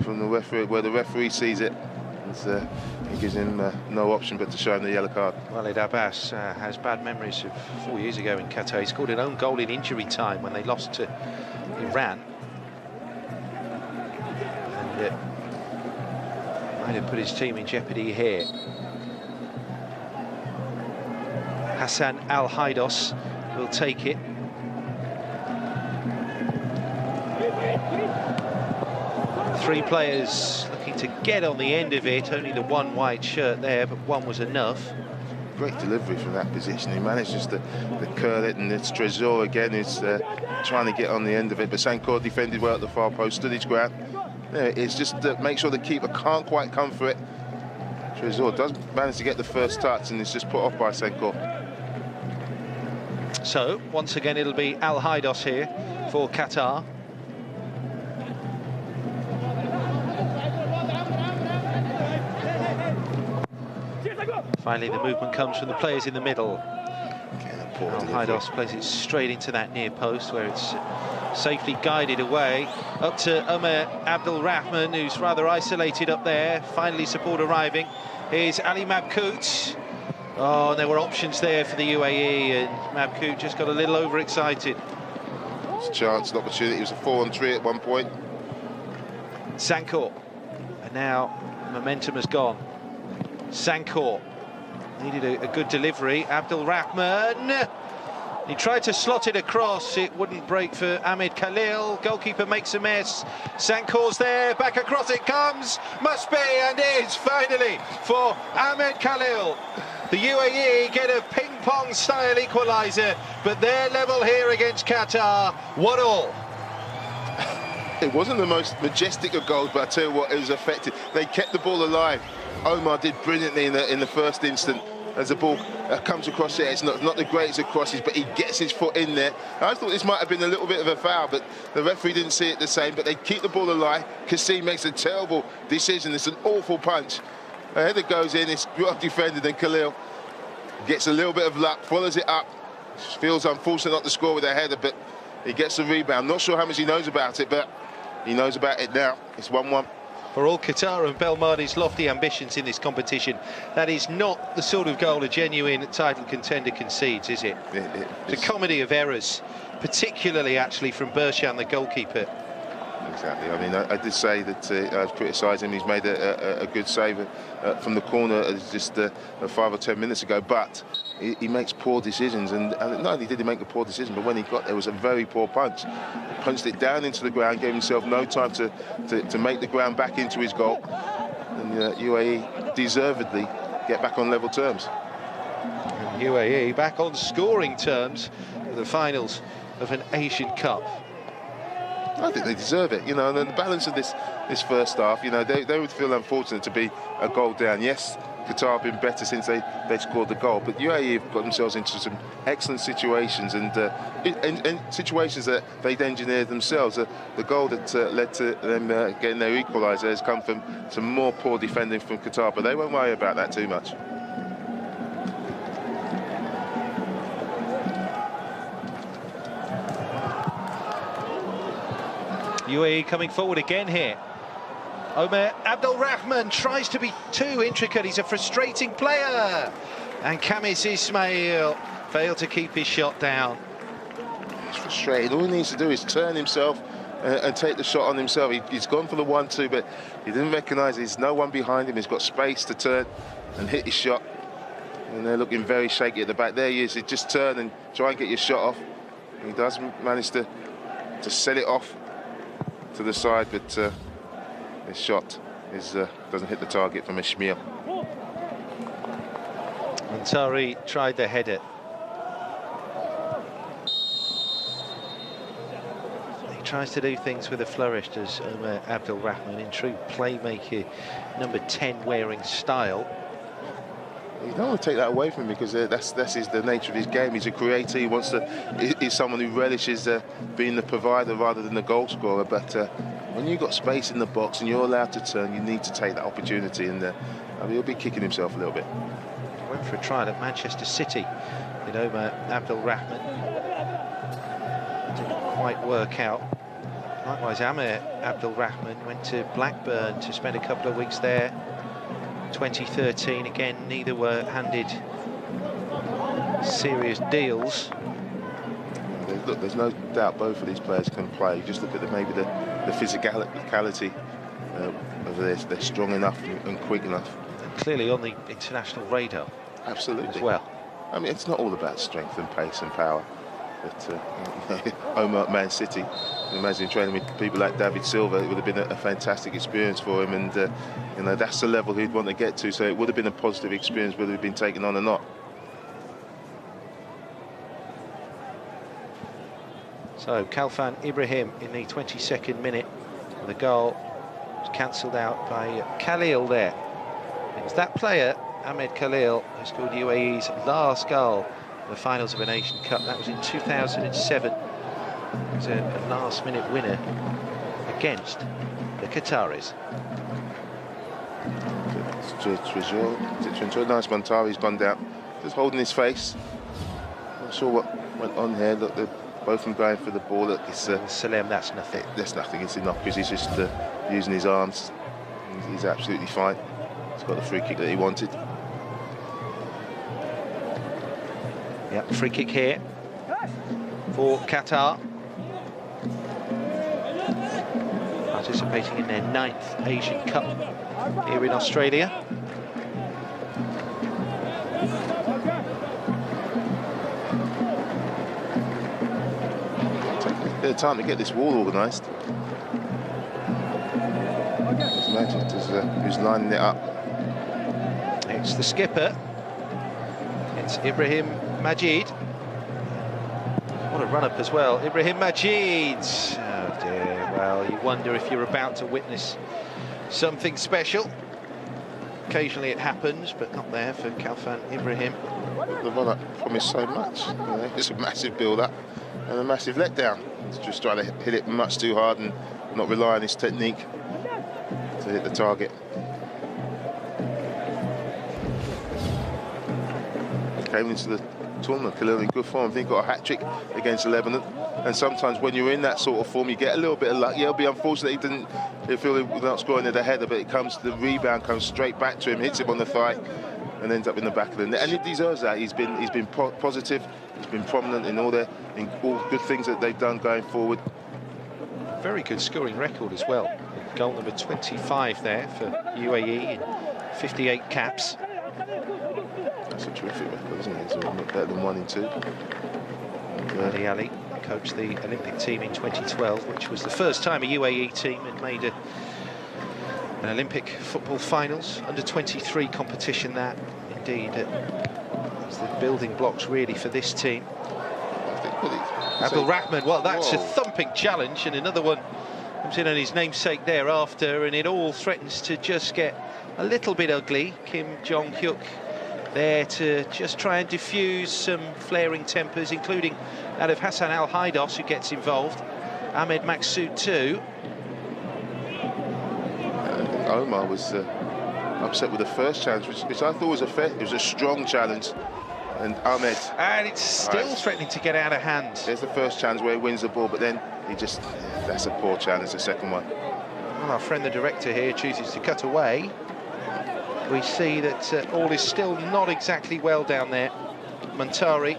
from the referee, where the referee sees it. He gives him no option but to show him the yellow card. Walid Abbas has bad memories of 4 years ago in Qatar. He scored an own goal in injury time when they lost to Iran. And might have put his team in jeopardy here. Hassan Al-Haidos will take it. Three players looking to get on the end of it. Only the one white shirt there, but one was enough. Great delivery from that position. He managed just to curl it, and it's Trezor again who's trying to get on the end of it. But Sankor defended well at the far post, stood his ground. It's just to make sure the keeper can't quite come for it. Trezor does manage to get the first touch, and it's just put off by Sankor. So, once again, it'll be Al-Haidos here for Qatar. Finally, the movement comes from the players in the middle. Al-Haidos plays it straight into that near post, where it's safely guided away. Up to Omer Abdul Rahman, who's rather isolated up there. Finally, support arriving. Here's Ali Mabkout. Oh, and there were options there for the UAE, and Mabkout just got a little overexcited. It's a chance, an opportunity. It was a 4-on-3 at one point. Sankor, and now momentum has gone. Sankor needed a good delivery. Abdul Rahman, he tried to slot it across. It wouldn't break for Ahmed Khalil. Goalkeeper makes a mess. Sankor's there, back across it comes. Must be, and is finally for Ahmed Khalil. The UAE get a ping-pong style equaliser, but they're level here against Qatar. 1-1. It wasn't the most majestic of goals, but I tell you what, it was effective. They kept the ball alive. Omar did brilliantly in the first instant, as the ball comes across there. It's not the greatest of crosses, but he gets his foot in there. I thought this might have been a little bit of a foul, but the referee didn't see it the same. But they keep the ball alive. Kassim makes a terrible decision. It's an awful punch. A header goes in, it's well defended, and Khalil gets a little bit of luck, follows it up. Feels unfortunate not to score with a header, but he gets the rebound. Not sure how much he knows about it, but he knows about it now. It's 1-1. For all Qatar and Belmadi's lofty ambitions in this competition, that is not the sort of goal a genuine title contender concedes, is it? It's a comedy of errors, particularly actually from Bershan, the goalkeeper. Exactly. I mean, I did say that I've criticised him. He's made a good save from the corner just 5 or 10 minutes ago, but he makes poor decisions. And not only did he make a poor decision, but when he got there was a very poor punch. He punched it down into the ground, gave himself no time to make the ground back into his goal. And UAE deservedly get back on level terms. And UAE back on scoring terms for the finals of an Asian Cup. I think they deserve it, you know, and then the balance of this first half, you know, they would feel unfortunate to be a goal down. Yes, Qatar have been better since they scored the goal, but UAE have got themselves into some excellent situations and situations that they'd engineered themselves. The goal that led to them getting their equaliser has come from some more poor defending from Qatar, but they won't worry about that too much. UAE coming forward again here. Omer Abdulrahman tries to be too intricate. He's a frustrating player. And Kamis Ismail failed to keep his shot down. It's frustrating. All he needs to do is turn himself and take the shot on himself. He's gone for the 1-2, but he didn't recognise there's no one behind him. He's got space to turn and hit his shot. And they're looking very shaky at the back. There he is. He just turn and try and get your shot off. And he does manage to set it off to the side, but his shot doesn't hit the target from Ismail. Ansari tried the header. He tries to do things with a flourish, does Omer Abdulrahman, in true playmaker number 10 wearing style. You don't want to take that away from him, because that's the nature of his game. He's a creator. He wants to. He's someone who relishes being the provider rather than the goal scorer. But when you've got space in the box and you're allowed to turn, you need to take that opportunity. And I mean, he'll be kicking himself a little bit. Went for a trial at Manchester City with Omer Abdulrahman. Didn't quite work out. Likewise, Omer Abdulrahman went to Blackburn to spend a couple of weeks there. 2013, again, neither were handed serious deals. Look, there's no doubt both of these players can play. You just look at maybe the physicality of this. They're strong enough and quick enough. And clearly on the international radar. Absolutely. As well. I mean, it's not all about strength and pace and power. But Omar at Man City, imagine training with people like David Silva, it would have been a fantastic experience for him, and you know, that's the level he'd want to get to, so it would have been a positive experience whether he'd been taken on or not. So Kalfan Ibrahim in the 22nd minute, and the goal was cancelled out by Khalil there. It was that player, Ahmed Khalil, who scored UAE's last goal in the finals of an Asian Cup. That was in 2007. It was a last-minute winner against the Qataris. Nice, Montari's gone down, just holding his face. Not sure what went on here. Look, they're both of them going for the ball. Look, it's Salem, that's nothing. That's nothing. It's enough because he's just using his arms. He's absolutely fine. He's got the free kick that he wanted. Yeah, free kick here for Qatar. Participating in their 9th Asian Cup here in Australia. Take a bit of time to get this wall organised. Just imagine who's lining it up. It's the skipper. It's Ibrahim Majid. What a run-up as well. Ibrahim Majid. Oh dear. Well, you wonder if you're about to witness something special. occasionally it happens, but not there for Kalfan Ibrahim. The run-up promised so much. You know, it's a massive build-up and a massive letdown. He's just trying to hit it much too hard and not rely on his technique to hit the target. Came into the tournament clearly in good form. I think he got a hat-trick against Lebanon. And sometimes when you're in that sort of form, you get a little bit of luck. Yeah, it'll be unfortunate he didn't feel he was not scoring at the header, but the rebound comes straight back to him, hits him on the thigh, and ends up in the back of the net. And he deserves that. He's been positive. He's been prominent in all good things that they've done going forward. Very good scoring record as well. Goal number 25 there for UAE in 58 caps. That's a terrific record, isn't it? It's better than 1 in 2. Ali Ali coached the Olympic team in 2012, which was the first time a UAE team had made an Olympic football finals. Under 23 competition, that indeed is the building blocks really for this team. Abdul Rahman, well, that's a thumping challenge, and another one comes in on his namesake thereafter, and it all threatens to just get a little bit ugly. Kim Jong-hyeok there to just try and diffuse some flaring tempers, including that of Hassan Al-Haidos, who gets involved. Ahmed Maksoud too. Omar was upset with the first challenge, which I thought was it was a strong challenge. And Ahmed... And it's still threatening to get out of hand. There's the first challenge where he wins the ball, but then he just... That's a poor challenge, the second one. Well, our friend the director here chooses to cut away. We see that all is still not exactly well down there. Muntari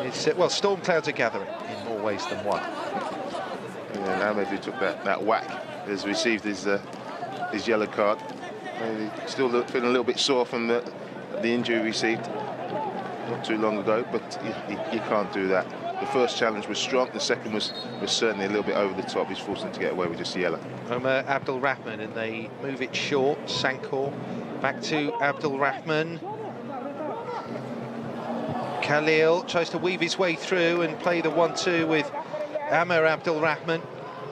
is, well, storm clouds are gathering in more ways than one. And Ahmed, who took that whack, has received his yellow card. Maybe still feeling a little bit sore from the injury received not too long ago, but you can't do that. The first challenge was strong, the second was certainly a little bit over the top. He's forced him to get away with just yellow. Omar Abdul Rahman, and they move it short. Sankor back to Abdul Rahman. Khalil tries to weave his way through and play the 1-2 with Amr Abdul Rahman,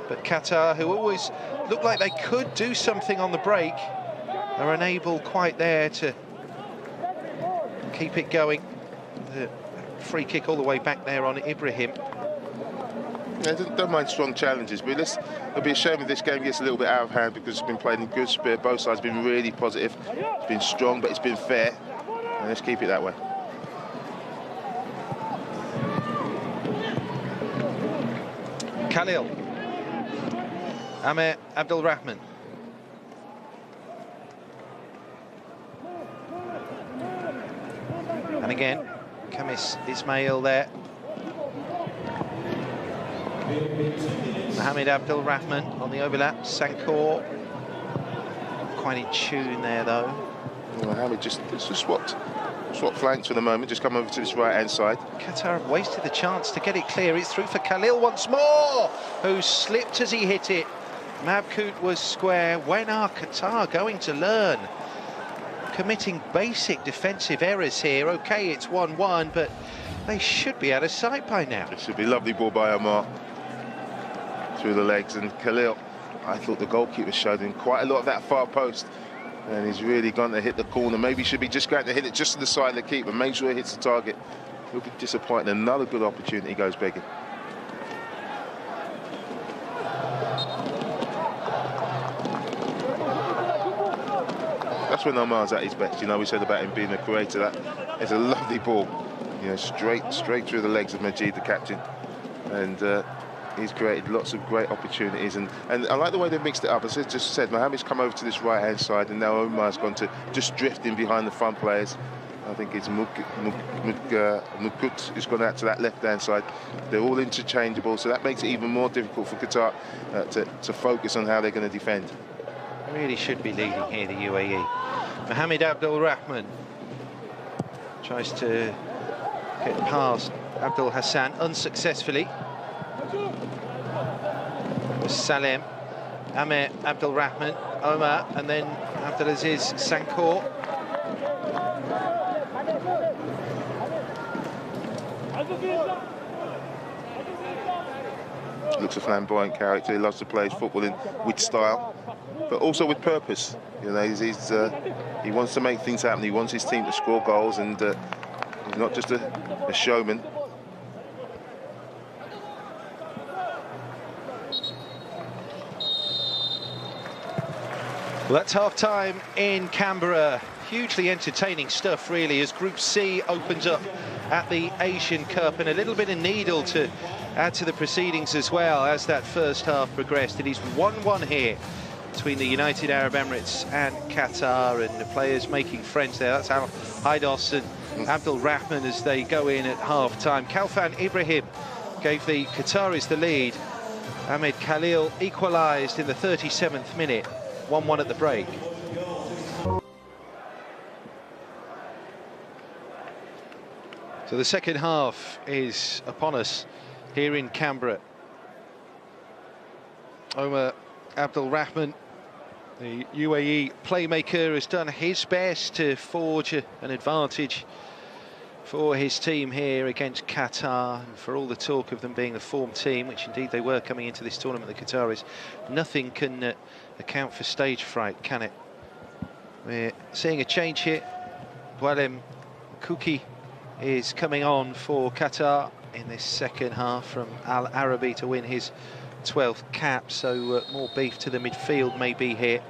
but Qatar, who always looked like they could do something on the break, are unable quite there to keep it going. The free kick all the way back there on Ibrahim. Yeah, don't mind strong challenges, but it'll be a shame if this game gets a little bit out of hand, because it's been played in good spirit. Both sides have been really positive. It's been strong, but it's been fair. And let's keep it that way. Khalil. Amr Abdul Rahman. And again, Kamis Ismail there. Mohamed Abdul Rahman on the overlap. Sankor quite in tune there though. Mohamed just swapped flanks for the moment, just come over to this right hand side. Qatar have wasted the chance to get it clear. It's through for Khalil once more, who slipped as he hit it. Mabkout was square. When are Qatar going to learn? Committing basic defensive errors here. Okay, it's 1-1, but they should be out of sight by now. It should be a lovely ball by Omar through the legs, and Khalil, I thought the goalkeeper showed him quite a lot of that far post, and he's really gone to hit the corner. Maybe he should be just going to hit it just to the side of the keeper, make sure he hits the target. He'll be disappointed. Another good opportunity goes begging. That's when Omar's at his best. You know, we said about him being a creator. That is a lovely ball, you know, straight through the legs of Majid, the captain, and he's created lots of great opportunities. And I like the way they've mixed it up. As I just said, Mohamed's come over to this right hand side, and now Omar's gone to just drifting behind the front players. I think it's Mukut who's gone out to that left hand side. They're all interchangeable, so that makes it even more difficult for Qatar to focus on how they're going to defend. Really should be leading here, the UAE. Mohamed Abdul Rahman tries to get past Abdul Hassan unsuccessfully. Salem, Amr Abdul Rahman, Omar, and then Abdulaziz Sankor. Looks a flamboyant character. He loves to play his football with style. but also with purpose. You know, he wants to make things happen. He wants his team to score goals, and he's not just a showman. Well, that's half-time in Canberra. Hugely entertaining stuff, really, as Group C opens up at the Asian Cup, and a little bit of needle to add to the proceedings as well as that first half progressed. It is 1-1 here between the United Arab Emirates and Qatar, and the players making friends there. That's Al Haidos and Abdul Rahman as they go in at half-time. Kalfan Ibrahim gave the Qataris the lead. Ahmed Khalil equalised in the 37th minute. 1-1 at the break. So the second half is upon us here in Canberra. Omar Abdul Rahman, the UAE playmaker, has done his best to forge an advantage for his team here against Qatar, and for all the talk of them being the form team, which indeed they were coming into this tournament, the Qataris, nothing can account for stage fright, can it? We're seeing a change here. Jong-hyeok is coming on for Qatar in this second half from Al Arabi to win his 12th cap, so more beef to the midfield maybe here.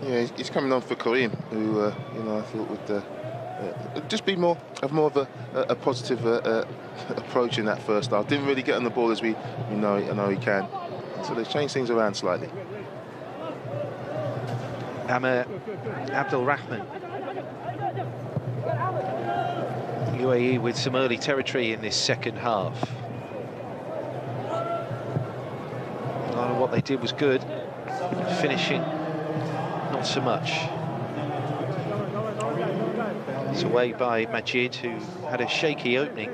Yeah, he's coming on for Karim, who you know, I thought would just be more of a positive approach in that first half. Didn't really get on the ball as we know he can. So they've changed things around slightly. Amr Abdul Rahman. UAE with some early territory in this second half. What they did was good. Finishing, not so much. It's away by Majid, who had a shaky opening.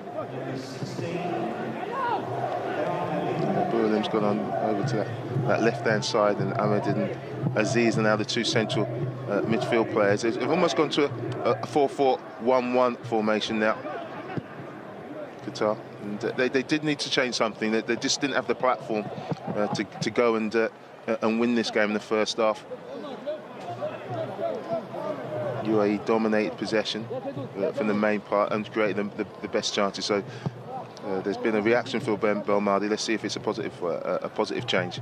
Burlem's gone on over to that left-hand side, and Ahmed and Aziz are now the two central midfield players. They've almost gone to a 4-4-1-1 formation now, Qatar. And they did need to change something. They just didn't have the platform to go and win this game in the first half. UAE dominated possession from the main part and created the best chances. So there's been a reaction for Ben Belmadi. Let's see if it's a positive change.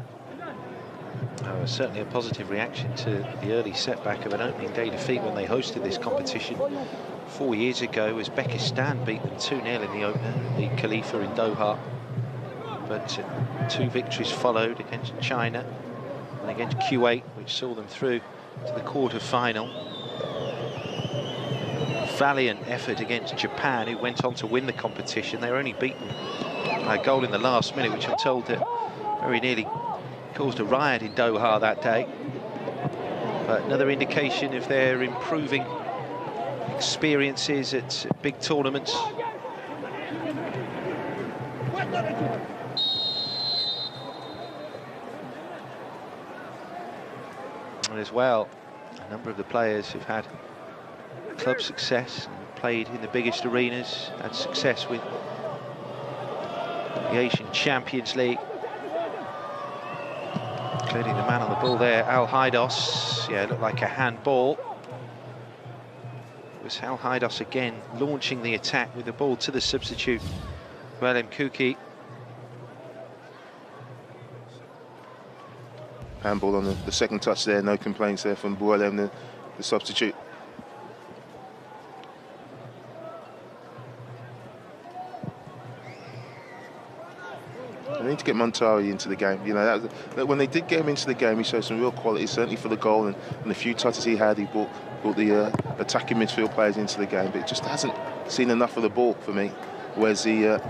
Certainly a positive reaction to the early setback of an opening day defeat when they hosted this competition 4 years ago, as Uzbekistan beat them 2-0 in the opener at the Khalifa in Doha. But two victories followed against China and against Kuwait, which saw them through to the quarter-final. Valiant effort against Japan, who went on to win the competition. They were only beaten by a goal in the last minute, which I'm told that very nearly caused a riot in Doha that day. But another indication of their improving experiences at big tournaments. And as well, a number of the players who've had club success and played in the biggest arenas, had success with the Asian Champions League, including the man on the ball there, Al Haidos. Yeah, it looked like a handball. It was Al Haidos again launching the attack with the ball to the substitute, Jong-hyeok. Handball on the second touch there, no complaints there from Bualem, the substitute. They need to get Montari into the game. You know, when they did get him into the game, he showed some real quality, certainly for the goal, and the few touches he had, he brought the attacking midfield players into the game, but it just hasn't seen enough of the ball for me. Whereas the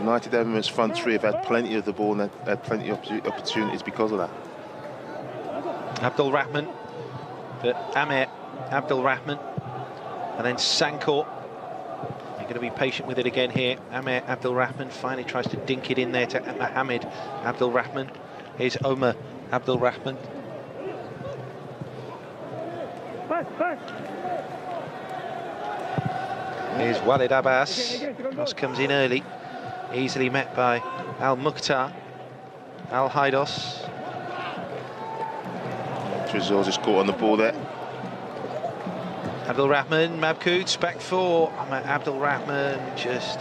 United Emirates front three have had plenty of the ball and had plenty of opportunities because of that. Abdul Rahman, but Amir Abdul Rahman, and then Sankor. Going to be patient with it again here. Amir Abdul Rahman finally tries to dink it in there to Mohamed Abdul Rahman. Here's Omar Abdul Rahman. Here's Walid Abbas. Cross comes in early, easily met by Al Mukhtar. Al Haidos. Trezor just caught on the ball there. Abdul Rahman, Mabkut back for Abdul Rahman, just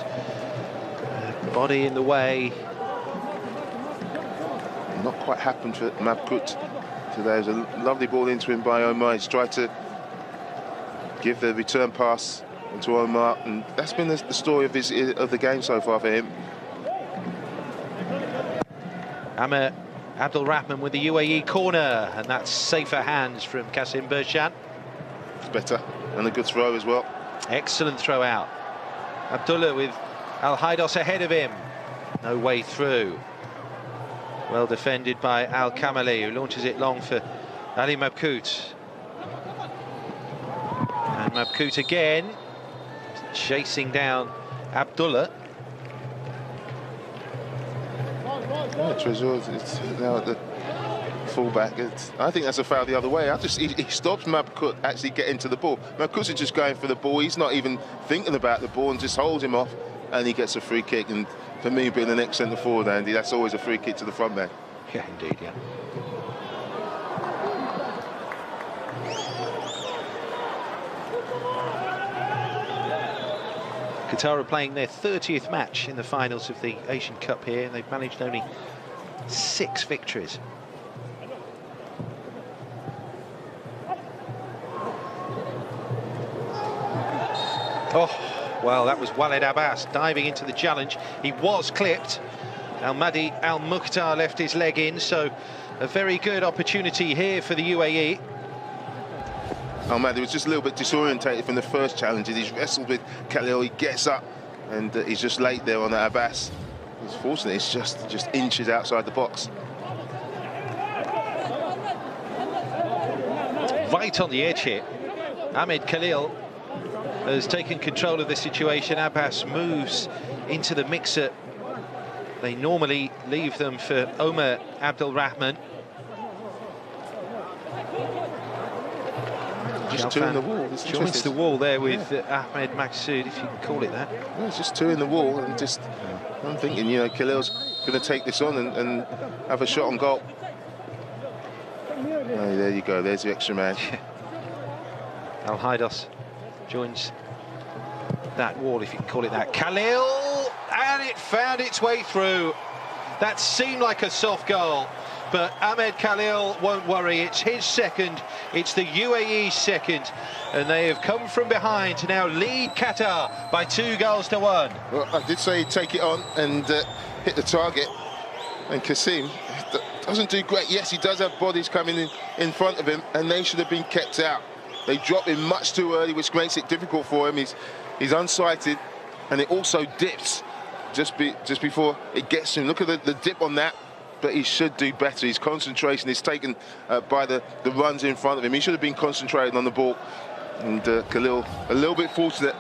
body in the way. Not quite happened for Mabkut today. There's a lovely ball into him by Omar. He's tried to give the return pass into Omar, and that's been the story of the game so far for him. Abdul Rahman with the UAE corner, and that's safer hands from Qasim Bershan. It's better, and a good throw as well. Excellent throw out. Abdullah with Al Haidos ahead of him. No way through. Well defended by Al Kamali, who launches it long for Ali Mabkut. And Mabkut again, chasing down Abdullah. Yeah, Trezor is now at the fullback. I think that's a foul the other way. He stops Mabkut actually getting to the ball. Mabkut is just going for the ball. He's not even thinking about the ball and just holds him off, and he gets a free kick. And for me, being the next centre forward, Andy, that's always a free kick to the front man. Yeah, indeed, yeah. Qatar are playing their 30th match in the finals of the Asian Cup here, and they've managed only 6 victories. Oh, well, that was Walid Abbas diving into the challenge. He was clipped. Al-Mahdi Al-Mukhtar left his leg in, so a very good opportunity here for the UAE. Al-Mahdi was just a little bit disorientated from the first challenge. He's wrestled with Khalil, he gets up, and he's just late there on Abbas. Fortunately, it's just inches outside the box. Right on the edge here. Ahmed Khalil has taken control of the situation. Abbas moves into the mixer. They normally leave them for Omar Abdul Rahman. Just two in the wall. Joins the wall there with Ahmed Maqsood, if you can call it that. Well, it's just two in the wall, and just I'm thinking, you know, Khalil's going to take this on and have a shot on goal. Oh, there you go. There's the extra man. Al Haidos joins that wall, if you can call it that. Khalil, and it found its way through. That seemed like a soft goal, but Ahmed Khalil won't worry. It's his second, it's the UAE's second, and they have come from behind to now lead Qatar by 2-1. Well, I did say he'd take it on and hit the target, and Qasim doesn't do great. Yes, he does have bodies coming in front of him, and they should have been kept out. They drop him much too early, which makes it difficult for him. He's unsighted, and it also dips just before it gets him. Look at the dip on that, but he should do better. His concentration is taken by the runs in front of him. He should have been concentrating on the ball. And Khalil, a little bit fortunate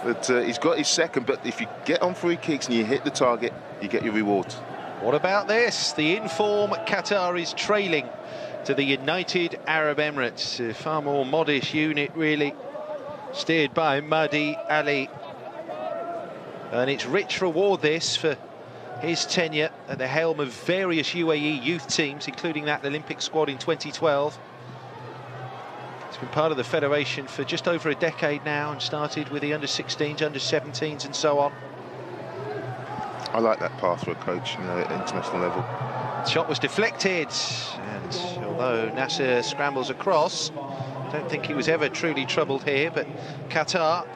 that he's got his second, but if you get on free kicks and you hit the target, you get your reward. What about this? The in-form Qatar is trailing to the United Arab Emirates. A far more modest unit, really, steered by Mahdi Ali. And it's rich reward, this, for his tenure at the helm of various UAE youth teams, including that Olympic squad in 2012. He's been part of the federation for just over a decade now, and started with the under-16s, under-17s and so on. I like that path for a coach, you know, at international level. The shot was deflected, and although Nasser scrambles across, I don't think he was ever truly troubled here, but Qatar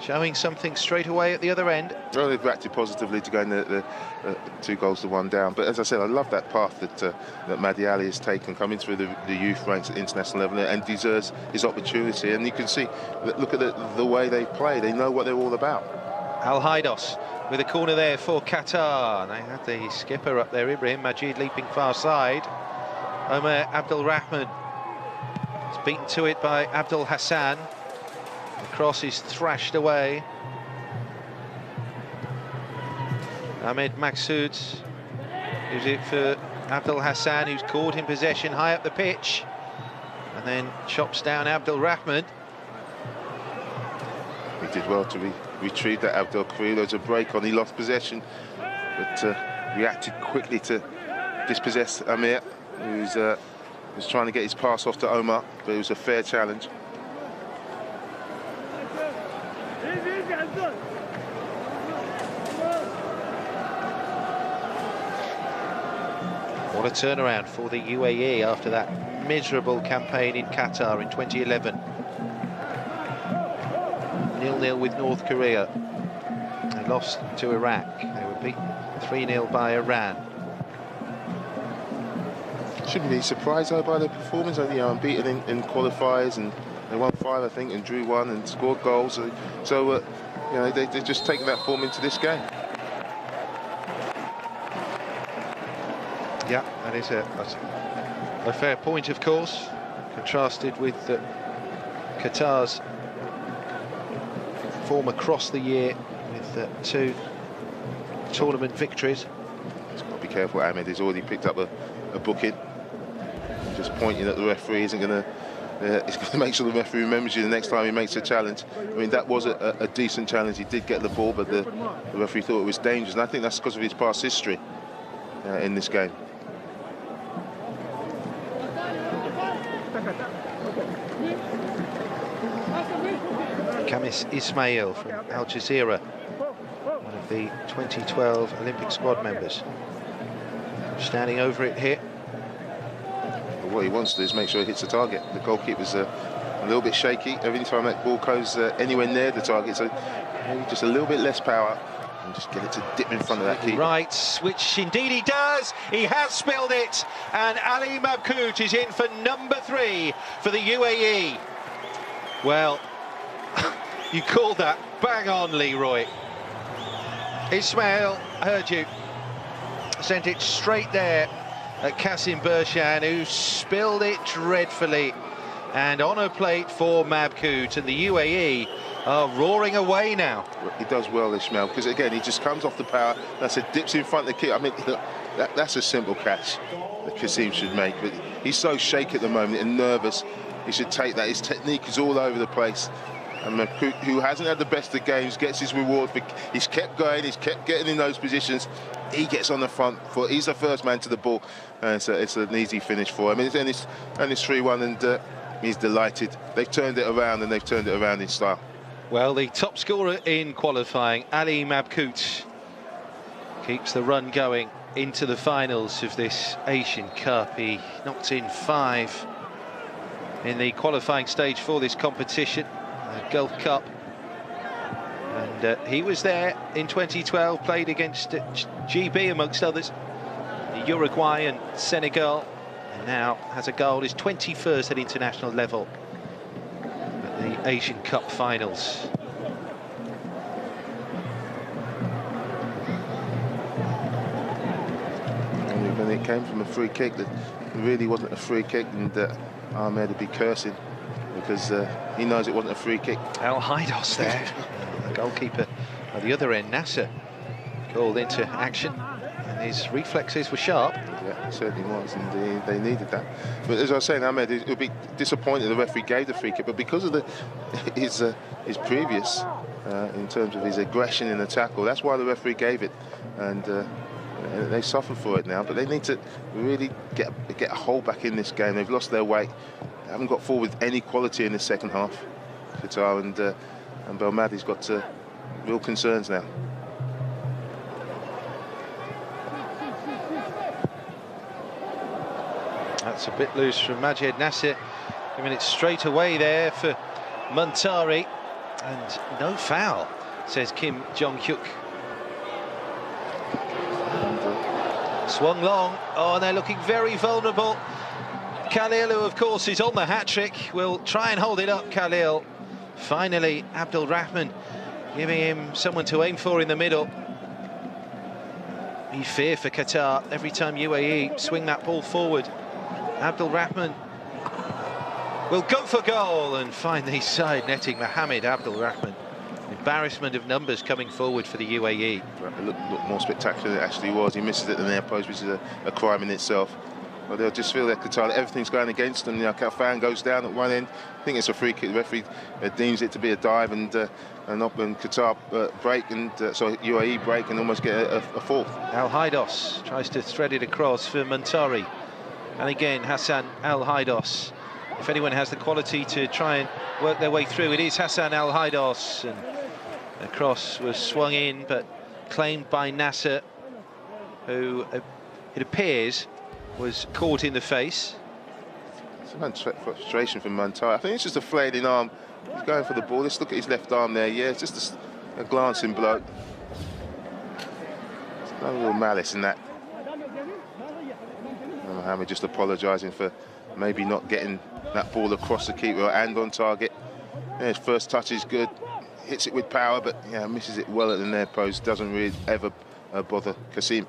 showing something straight away at the other end. Well, they've reacted positively to going the 2-1 down. But as I said, I love that path that Mahdi Ali has taken, coming through the youth ranks at international level, and deserves his opportunity. And you can see, look at the way they play. They know what they're all about. Al Haidos with a corner there for Qatar. They had the skipper up there, Ibrahim Majid, leaping far side. Omar Abdul Rahman is beaten to it by Abdul Hassan. The cross is thrashed away. Ahmed Maqsood gives it for Abdul Hassan, who's caught in possession high up the pitch, and then chops down Abdul Rahman. He did well to retrieve that Abdul Karim. There was a break on, he lost possession, but reacted quickly to dispossess Amir, who's was trying to get his pass off to Omar, but it was a fair challenge. What a turnaround for the UAE after that miserable campaign in Qatar in 2011. 0-0 with North Korea. They lost to Iraq. They were beaten 3-0 by Iran. Shouldn't be surprised though by the performance. You know, unbeaten in qualifiers, and they won 5, I think, and drew 1 and scored goals. So you know, they're just taking that form into this game. Yeah, that is a fair point, of course, contrasted with Qatar's form across the year with 2 tournament victories. He's got to be careful. Ahmed has already picked up a booking. Just pointing at the referee isn't going to. He's going to make sure the referee remembers you the next time he makes a challenge. I mean, that was a decent challenge. He did get the ball, but the referee thought it was dangerous, and I think that's because of his past history in this game. Kamis Ismail from Al Jazeera, one of the 2012 Olympic squad members. Standing over it here. But what he wants to do is make sure he hits the target. The goalkeeper's a little bit shaky every time that ball goes anywhere near the target, so maybe just a little bit less power and just get it to dip in front of that keeper. Right, which indeed he does. He has spilled it, and Ali Mabkout is in for number 3 for the UAE. Well, you called that bang on, Leroy. Ismail, heard you. Sent it straight there at Kasim Bershan, who spilled it dreadfully. And on a plate for Mabkout, and the UAE are roaring away now. He does well, Ismail, because again, he just comes off the power. That's it, dips in front of the keeper. I mean, that's a simple catch that Kasim should make, but he's so shaky at the moment and nervous. He should take that. His technique is all over the place. And Mabkout, who hasn't had the best of games, gets his reward. He's kept going, he's kept getting in those positions. He gets on the front foot. He's the first man to the ball. And it's an easy finish for him. And it's 3-1, and he's delighted. They've turned it around, and they've turned it around in style. Well, the top scorer in qualifying, Ali Mabkout, keeps the run going into the finals of this Asian Cup. He knocked in 5 in the qualifying stage for this competition, the Gulf Cup. And he was there in 2012, played against GB amongst others, the Uruguay and Senegal, and now has a goal, his 21st at international level at the Asian Cup finals. And when it came from a free kick, that really wasn't a free kick, and Ahmed would be cursing because he knows it wasn't a free kick. Al Haidos there, the goalkeeper at the other end, Nasser, called into action, and his reflexes were sharp. Yeah, it certainly was, and they needed that. But as I was saying, Ahmed, it would be disappointed the referee gave the free kick, but because of his previous, in terms of his aggression in the tackle, that's why the referee gave it, and they suffer for it now. But they need to really get a hold back in this game. They've lost their way. They haven't got forward with any quality in the second half, Qatar, and Belmadi's got real concerns now. That's a bit loose from Majed Nasser, giving it straight away there for Muntari, and no foul, says Kim Jong-hyeok. Swung long. Oh, and they're looking very vulnerable. Khalil, who of course is on the hat-trick, will try and hold it up. Khalil, finally Abdul Rahman giving him someone to aim for in the middle. You fear for Qatar every time UAE swing that ball forward. Abdul Rahman will go for goal and find the side netting Mohamed Abdul Rahman. Embarrassment of numbers coming forward for the UAE. It looked more spectacular than it actually was. He misses it at the near post, which is a crime in itself. But they'll just feel that Qatar, everything's going against them. You know, fan goes down at one end. I think it's a free kick. The referee deems it to be a dive, and Qatar break, and so UAE break and almost get a fourth. Al Haidos tries to thread it across for Muntari. And again, Hassan Al-Haidos. If anyone has the quality to try and work their way through, it is Hassan Al-Haidos. And the cross was swung in, but claimed by Nasser, who it appears was caught in the face. It's a frustration from Muntari. I think it's just a flailing arm. He's going for the ball. Let's look at his left arm there. Yeah, it's just a glancing blow. There's no real malice in that. And Mohammed just apologising for maybe not getting that ball across the keeper and on target. Yeah, his first touch is good. Hits it with power, but yeah, misses it well at the near post. Doesn't really ever bother Kasim.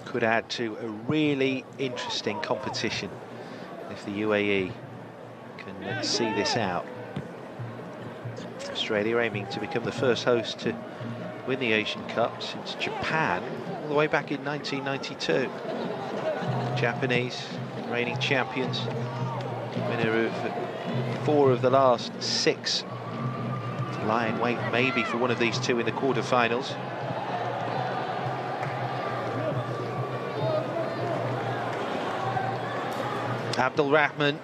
Could add to a really interesting competition if the UAE can see this out. Australia aiming to become the first host to win the Asian Cup since Japan all the way back in 1992. Japanese reigning champions, winner of 4 of the last 6. Lie in wait maybe for one of these 2 in the quarterfinals. Abdul Rahman,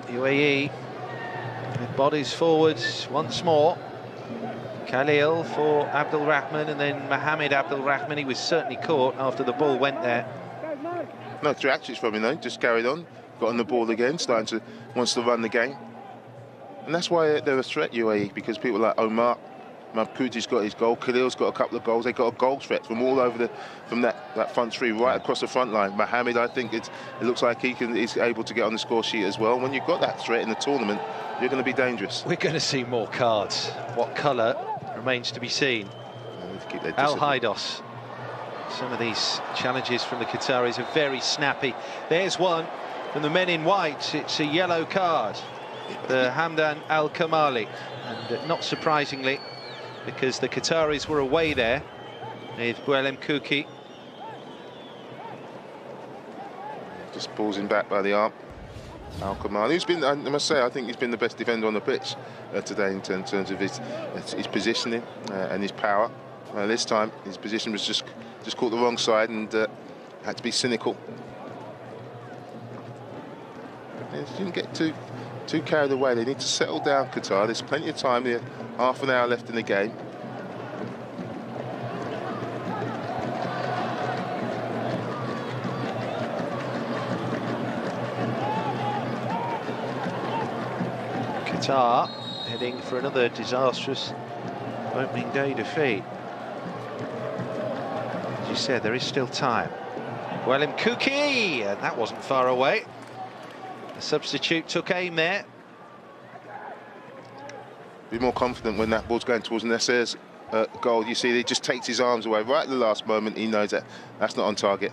UAE, with bodies forwards once more. Khalil for Abdul Rahman, and then Mohammed Abdul Rahman. He was certainly caught after the ball went there. No three actions from him though, just carried on, got on the ball again, wants to run the game. And that's why they're a threat, UAE, because people like Omar, Mabkouti's got his goal, Khalil's got a couple of goals. They've got a goal threat from all over from that front three right across the front line. Mohammed, I think it looks like he's able to get on the score sheet as well. When you've got that threat in the tournament, you're going to be dangerous. We're going to see more cards. What colour remains to be seen. Al-Haidos. Some of these challenges from the Qataris are very snappy. There's one from the men in white. It's a yellow card. The Hamdan Al-Kamali. And not surprisingly, because the Qataris were away there with Guellem Kouki. Just pulls him back by the arm. Al-Kamali, who's been, I must say, I think he's been the best defender on the pitch today in terms of his positioning and his power. This time, his position was just caught the wrong side and had to be cynical. They didn't get too carried away. They need to settle down, Qatar. There's plenty of time here, half an hour left in the game. Qatar heading for another disastrous opening day defeat. As you said, there is still time. Guellem Kouki, and that wasn't far away. The substitute took aim there. Be more confident when that ball's going towards Nasser's goal. You see, he just takes his arms away right at the last moment. He knows that that's not on target.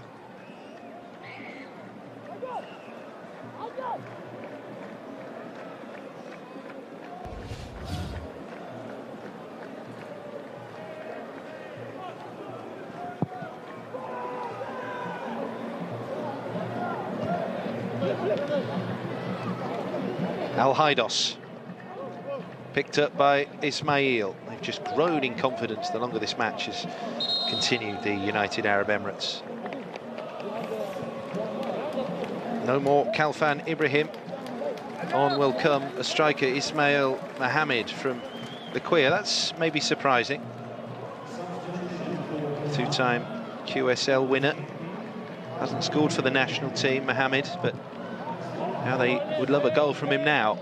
Al-Haidos, picked up by Ismail. They've just grown in confidence the longer this match has continued, the United Arab Emirates. No more Khalfan Ibrahim. On will come a striker, Ismail Mohammed from Liquia. That's maybe surprising. 2-time QSL winner. Hasn't scored for the national team, Mohammed, but now they would love a goal from him now.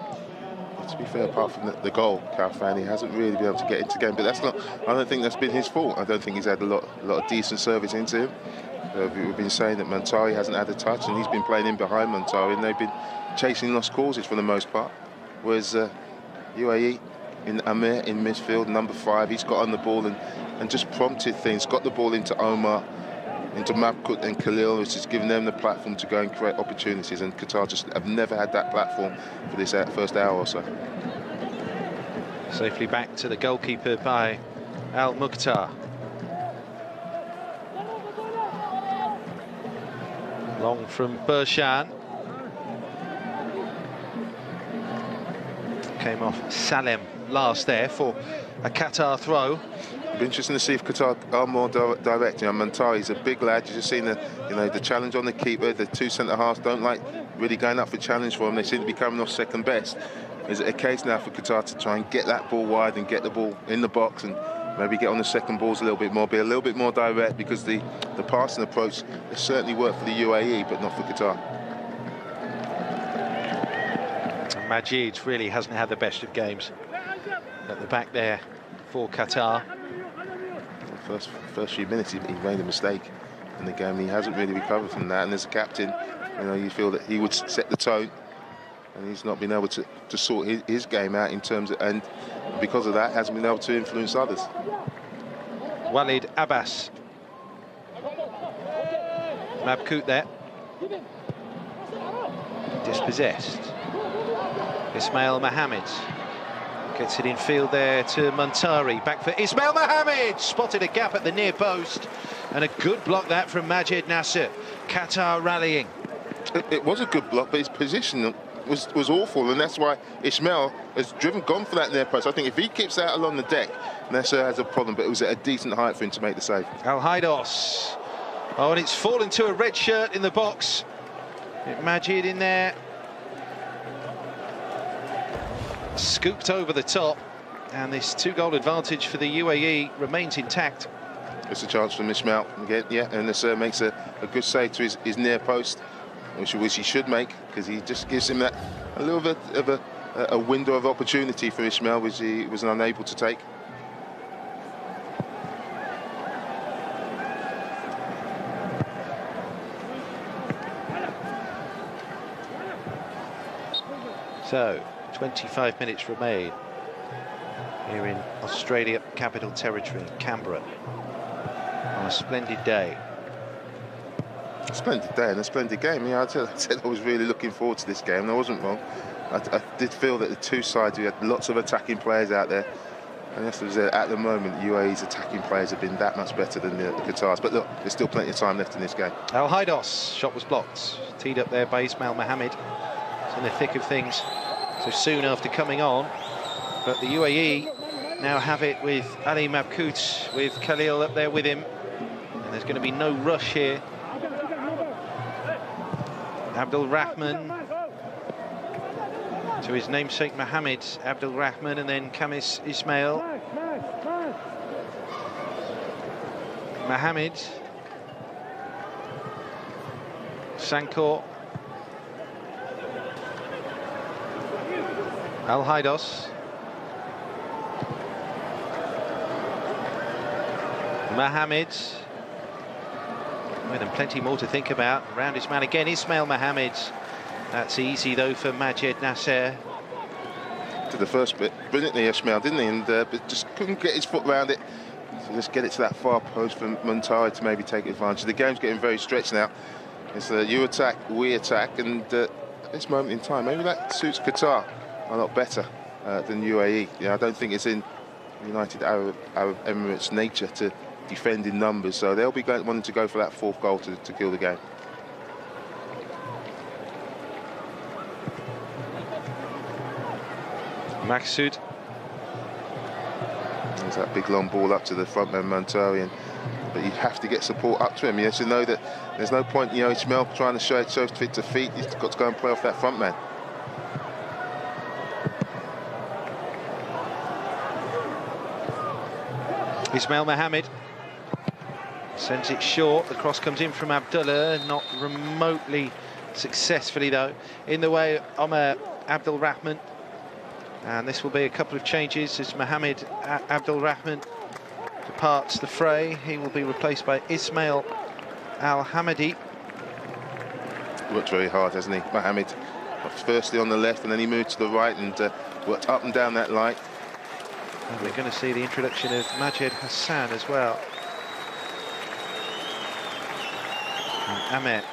To be fair, apart from the goal, Khalfan, he hasn't really been able to get into the game. But that's not. I don't think that's been his fault. I don't think he's had a lot of decent service into him. We've been saying that Muntari hasn't had a touch, and he's been playing in behind Muntari, and they've been chasing lost causes for the most part. Whereas UAE in Amir in midfield, number 5, he's got on the ball and just prompted things. Got the ball into Omar, into Mabkout and Khalil, which has given them the platform to go and create opportunities, and Qatar just have never had that platform for this first hour or so. Safely back to the goalkeeper by Al Mukhtar. Long from Bershan. Came off Salem. last there for a Qatar throw. It'll be interesting to see if Qatar are more direct. You know, Muntari's a big lad. You've just seen the, you know, the challenge on the keeper. The two centre halves don't like really going up for challenge for him. They seem to be coming off second best. Is it a case now for Qatar to try and get that ball wide and get the ball in the box and maybe get on the second balls a little bit more, be a little bit more direct, because the passing approach has certainly worked for the UAE, but not for Qatar. Majid really hasn't had the best of games at the back there for Qatar. First few minutes he made a mistake in the game. He hasn't really recovered from that, and as a captain, you know, you feel that he would set the tone, and he's not been able to sort his game out in terms of, and because of that hasn't been able to influence others. Walid Abbas. Mabkout there. Dispossessed. Ismail Mohammed gets it in field there to Muntari. Back for Ismail Mohammed. Spotted a gap at the near post. And a good block that from Majid Nasser. Qatar rallying. It was a good block, but his position was awful, and that's why Ismail has gone for that near post. I think if he keeps out along the deck, Nasser has a problem, but it was at a decent height for him to make the save. Al-Haidos. Oh, and it's fallen to a red shirt in the box. Majid in there. Scooped over the top, and this 2-goal advantage for the UAE remains intact. It's a chance from Ismail again, yeah, and Nasser makes a good save to his near post, which he should make, because he just gives him that a little bit of a window of opportunity for Ismail, which he was unable to take. So, 25 minutes remain here in Australia Capital Territory, Canberra, on a splendid day. A splendid day and a splendid game. Yeah, I said I was really looking forward to this game, and I wasn't wrong. I did feel that the two sides, we had lots of attacking players out there, and yes, at the moment UAE's attacking players have been that much better than the Qatars. But look, there's still plenty of time left in this game. Al-Haidos, shot was blocked, teed up there by Ismail Mohammed. It's in the thick of things so soon after coming on, but the UAE now have it with Ali Mabkout, with Khalil up there with him, and there's going to be no rush here. Abdul Rahman to his namesake Mohammed Abdul Rahman, and then Khamis Ismail. Mohammed, Sankor, Al-Haidos, Mohammed, and plenty more to think about. Around his man again, Ismail Mohammed. That's easy though for Majid Nasser. Did the first bit brilliantly, Ismail, didn't he? And but just couldn't get his foot around it. So just get it to that far post for Muntari to maybe take advantage. The game's getting very stretched now. It's you attack, we attack, and at this moment in time, maybe that suits Qatar a lot better than UAE. Yeah, I don't think it's in United Arab Emirates' nature to defend in numbers, so they'll be wanting to go for that fourth goal to kill the game. Maksud. There's that big long ball up to the front man Muntari, but you have to get support up to him. You have to know that there's no point, you know, Ismail trying to show fit to feet. He's got to go and play off that front man. Ismail Mohammed sends it short. The cross comes in from Abdullah, not remotely successfully though. In the way, Omar Abdul Rahman. And this will be a couple of changes as Mohammed Abdul Rahman departs the fray. He will be replaced by Ismail Al-Hamadi. Worked very hard, hasn't he, Mohammed? Firstly on the left, and then he moved to the right and worked up and down that line. And we're going to see the introduction of Majid Hassan as well. And Ahmed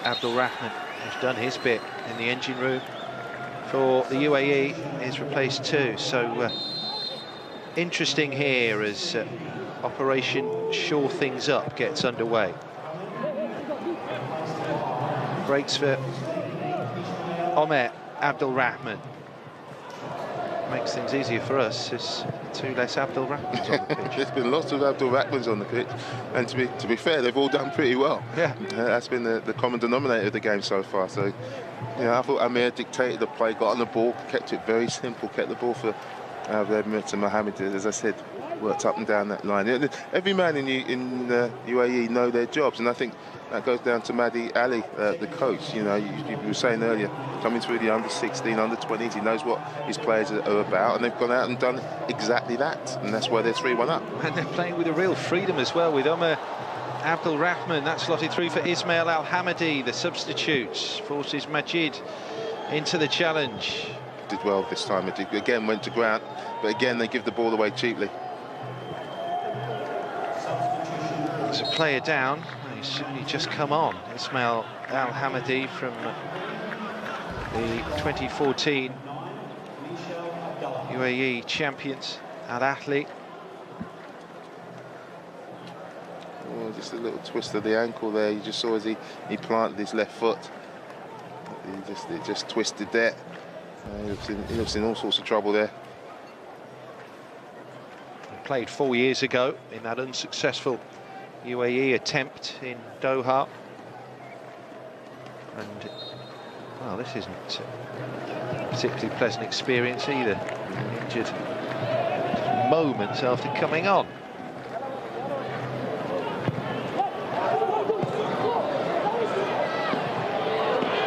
Abdul Rahman has done his bit in the engine room for the UAE, is replaced too. So interesting here as Operation Shore Things Up gets underway. Breaks for Omer Abdul Rahman. makes things easier for us. There's 2 less Abdul Rahmans on the pitch. There's been lots of Abdul Rahmans on the pitch, and to be fair, they've all done pretty well. Yeah, that's been the common denominator of the game so far. So, you know, I thought Amir dictated the play, got on the ball, kept it very simple, kept the ball for Emirates, and Mohammed, as I said, worked up and down that line. Every man in UAE know their jobs, and I think that goes down to Mahdi Ali, the coach. You know, you were saying earlier, coming through the under-16, under-20s, he knows what his players are about, and they've gone out and done exactly that, and that's why they're 3-1 up. And they're playing with a real freedom as well, with Omar Abdul Rahman. That's slotted through for Ismail Al-Hamadi, the substitute, forces Majid into the challenge. Did well this time. It again went to ground, but again they give the ball away cheaply. There's a player down. He's only just come on. Ismail Al-Hamadi from the 2014 UAE champions, Al Ahly. Oh, just a little twist of the ankle there. You just saw as he planted his left foot. It just twisted there. He looks in all sorts of trouble there. He played 4 years ago in that unsuccessful UAE attempt in Doha. And, well, this isn't a particularly pleasant experience either. Injured just moments after coming on.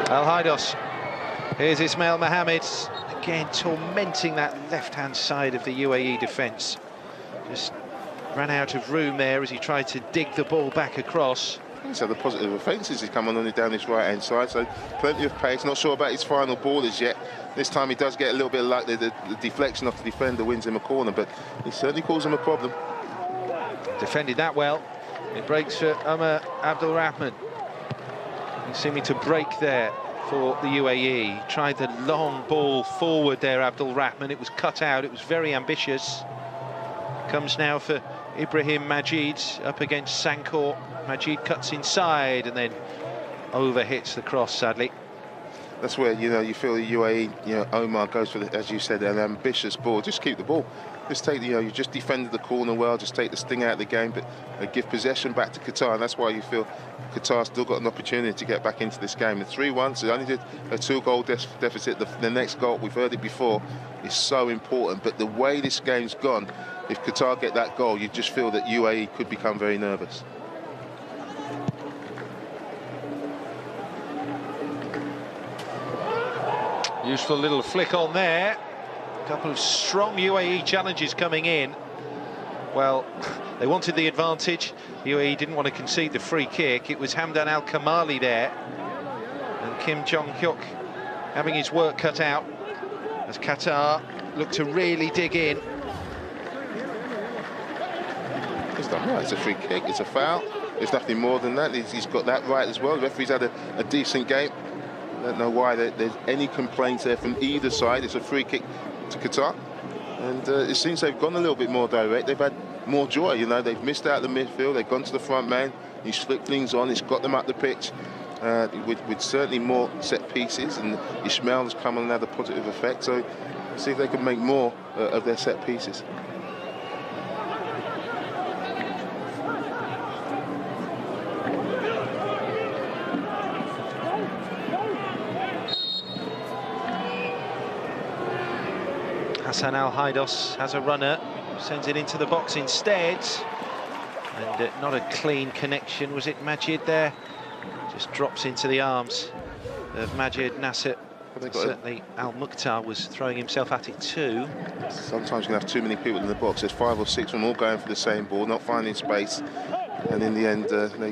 Al-Haidos. Here's Ismail Mohammed, again tormenting that left-hand side of the UAE defence. Just ran out of room there as he tried to dig the ball back across. He's had the positive offences. He's come on down this right-hand side, so plenty of pace. Not sure about his final ball as yet. This time he does get a little bit of luck. The deflection off the defender wins him a corner, but he certainly calls him a problem. Defended that well. It breaks for Omar Abdul Rahman. He's seeming to break there for the UAE. Tried the long ball forward there, Abdul Rahman. It was cut out. It was very ambitious. Comes now for Ibrahim Majid up against Sankor. Majid cuts inside and then over-hits the cross, sadly. That's where, you know, you feel the UAE, you know, Omar goes for, as you said, an ambitious ball. Just keep the ball. Just take, you know, you just defended the corner well, just take the sting out of the game, but give possession back to Qatar, and that's why you feel Qatar still got an opportunity to get back into this game. The 3-1, so they only did a 2-goal deficit. The next goal, we've heard it before, is so important, but the way this game's gone, if Qatar get that goal, you just feel that UAE could become very nervous. Useful little flick on there. A couple of strong UAE challenges coming in. Well, they wanted the advantage. UAE didn't want to concede the free kick. It was Hamdan Al-Kamali there. And Kim Jong-hyeok having his work cut out as Qatar look to really dig in. It's done right. It's a free kick. It's a foul. There's nothing more than that. He's got that right as well. The referee's had a decent game. I don't know why there's any complaints there from either side. It's a free kick to Qatar, and it seems they've gone a little bit more direct. They've had more joy, you know. They've missed out the midfield. They've gone to the front man. He's flicked things on. He's got them up the pitch with certainly more set pieces, and Ismail has come on and had a positive effect. So see if they can make more of their set pieces. Hassan Al-Haidos has a runner, sends it into the box instead. And not a clean connection, was it Majid there? Just drops into the arms of Majid Nasser. Certainly Al-Mukhtar was throwing himself at it too. Sometimes you can have too many people in the box. There's 5 or 6 of them all going for the same ball, not finding space. And in the end,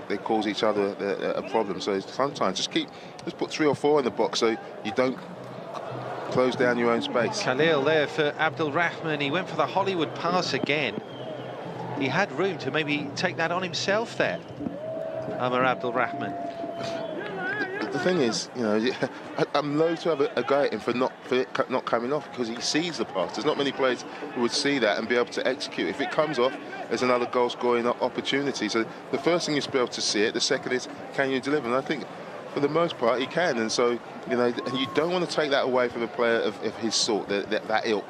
they cause each other a problem. So sometimes just put 3 or 4 in the box so you don't close down your own space. Khalil there for Abdul Rahman. He went for the Hollywood pass again. He had room to maybe take that on himself there, Omar Abdul Rahman. The thing is, you know, I'm loath to have a go at him for not coming off, because he sees the pass. There's not many players who would see that and be able to execute. If it comes off, there's another goal-scoring opportunity. So the first thing is to be able to see it. The second is, can you deliver? And I think, for the most part, he can. And so, you know, you don't want to take that away from a player of his sort, that ilk.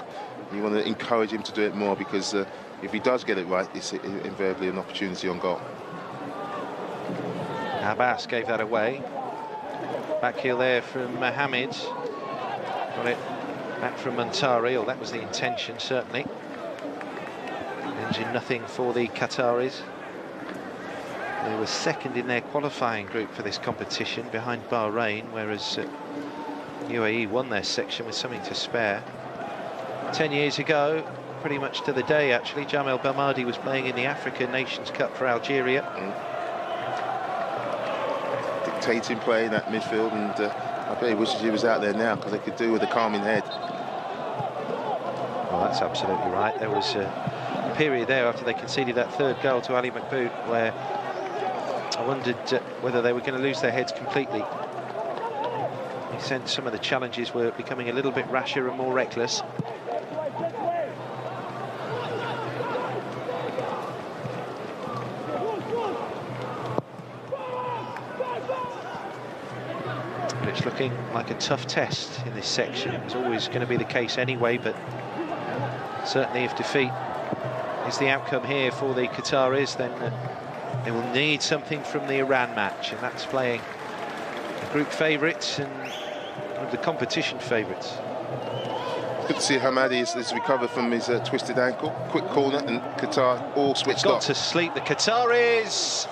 You want to encourage him to do it more, because if he does get it right, it's invariably an opportunity on goal. Abbas gave that away. Back heel there from Mohamed. Got it back from Muntari, or that was the intention, certainly. Engine nothing for the Qataris. They were second in their qualifying group for this competition, behind Bahrain, whereas UAE won their section with something to spare. 10 years ago, pretty much to the day actually, Jamel Belmadi was playing in the African Nations Cup for Algeria. Dictating play in that midfield, and I bet he wishes he was out there now, because they could do with a calming head. Well, that's absolutely right. There was a period there after they conceded that third goal to Ali Makboud where I wondered whether they were going to lose their heads completely. He sensed some of the challenges were becoming a little bit rasher and more reckless. But it's looking like a tough test in this section. It's always going to be the case anyway, but certainly if defeat is the outcome here for the Qataris, then they will need something from the Iran match, and that's playing the group favourites and one of the competition favourites. Good to see Hamadi has recovered from his twisted ankle. Quick corner, and Qatar all switched off. Got to sleep, the Qataris,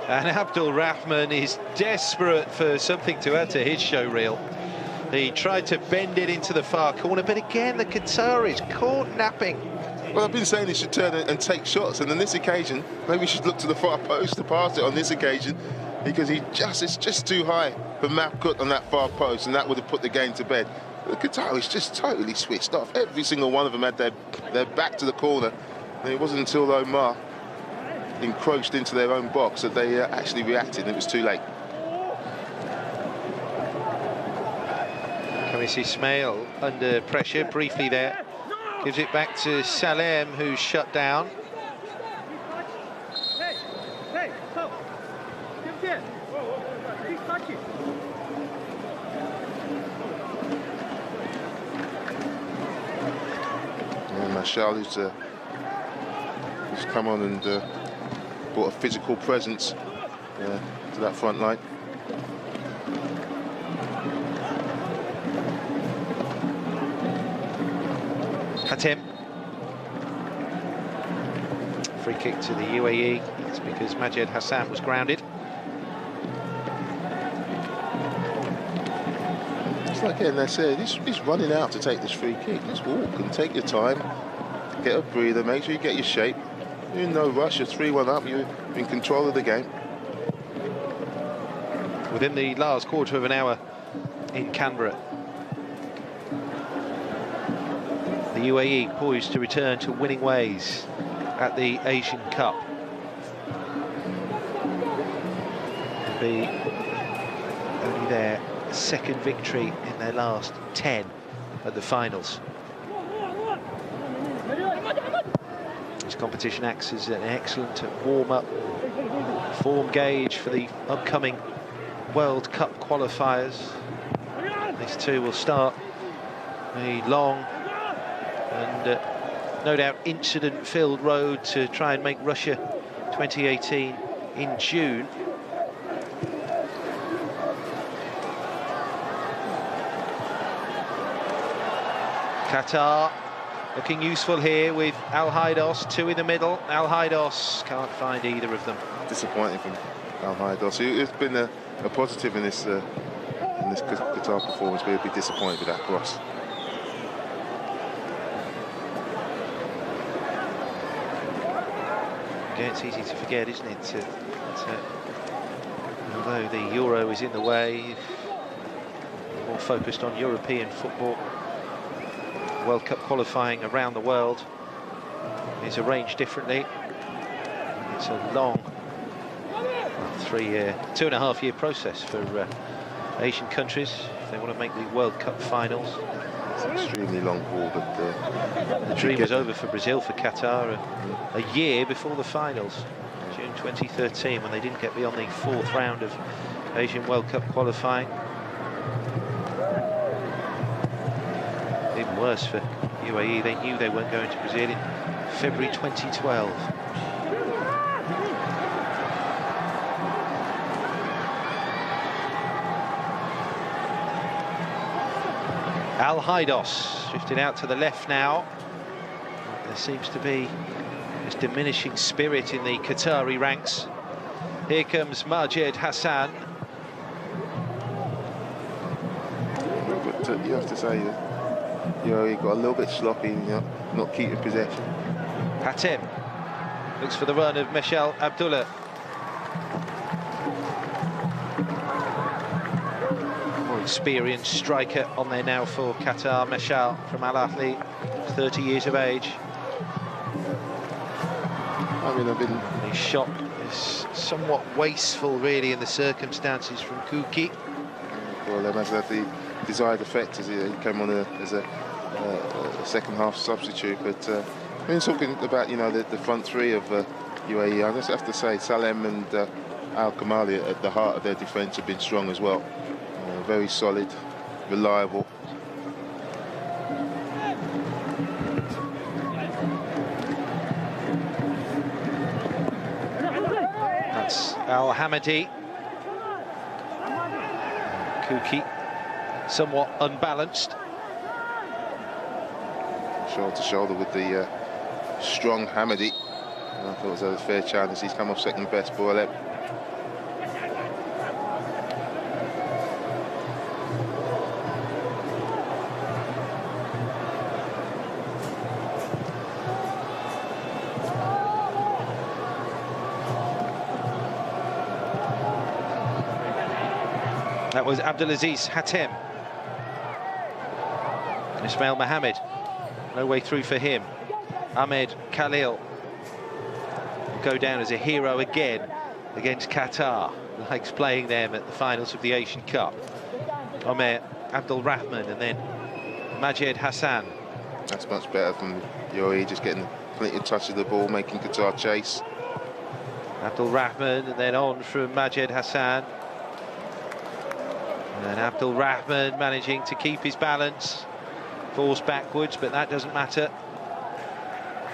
and Abdul Rahman is desperate for something to add to his show reel. He tried to bend it into the far corner, but again the Qataris caught napping. Well, I've been saying he should turn and take shots, and on this occasion, maybe he should look to the far post to pass it on this occasion, because it's just too high for Mapkut on that far post, and that would have put the game to bed. The Qataris just totally switched off. Every single one of them had their back to the corner, and it wasn't until Omar encroached into their own box that they actually reacted, and it was too late. Kamis Ismail under pressure briefly there. Gives it back to Salem, who's shut down. Marshall, who's come on and brought a physical presence to that front line. Hatem. Free kick to the UAE. It's because Majed Hassan was grounded. It's like Ken, they said, he's running out to take this free kick. Just walk and take your time. Get a breather, make sure you get your shape. You're in no rush, you're 3-1 up, you're in control of the game. Within the last quarter of an hour in Canberra, the UAE poised to return to winning ways at the Asian Cup. It'll be only their second victory in their last 10 at the finals. This competition acts as an excellent warm-up form gauge for the upcoming World Cup qualifiers. These two will start a long and no doubt incident-filled road to try and make Russia 2018 in June. Qatar looking useful here with Al Haidos, two in the middle. Al Haidos can't find either of them. Disappointing from Al Haidos. It's been a positive in this Qatar performance, but he'll be disappointed with that cross. Again, it's easy to forget, isn't it? Although the Euro is in the way, more focused on European football. World Cup qualifying around the world is arranged differently. It's a long 2.5 year process for Asian countries if they want to make the World Cup finals. It's an extremely long haul, but the dream was over for Brazil, for Qatar, a year before the finals, June 2013, when they didn't get beyond the 4th round of Asian World Cup qualifying. The Even worse for UAE, they knew they weren't going to Brazil in February 2012. Al-Haidos drifting out to the left now. There seems to be this diminishing spirit in the Qatari ranks. Here comes Majed Hassan. But you have to say, he got a little bit sloppy, not keeping possession. Hatem looks for the run of Michel Abdullah. More experienced striker on there now for Qatar. Michel from Al Ahly, 30 years of age. His shot is somewhat wasteful, really, in the circumstances from Kuki. Well, that has had the desired effect as he came on as a second half substitute. But when talking about the front three of UAE, I just have to say Salem and Al Kamali at the heart of their defence have been strong as well. Very solid, reliable. That's Al Hamadi. Kuki somewhat unbalanced. Shoulder to shoulder with the strong Hamadi. I thought it was a fair chance. He's come off second best ball. That was Abdulaziz Hatem. Ismail Mohammed, no way through for him. Ahmed Khalil will go down as a hero again against Qatar. Likes playing them at the finals of the Asian Cup. Omer Abdul Rahman and then Majed Hassan. That's much better from UAE, just getting plenty of touch of the ball, making Qatar chase. Abdul Rahman and then on from Majed Hassan. And Abdul Rahman managing to keep his balance. Falls backwards, but that doesn't matter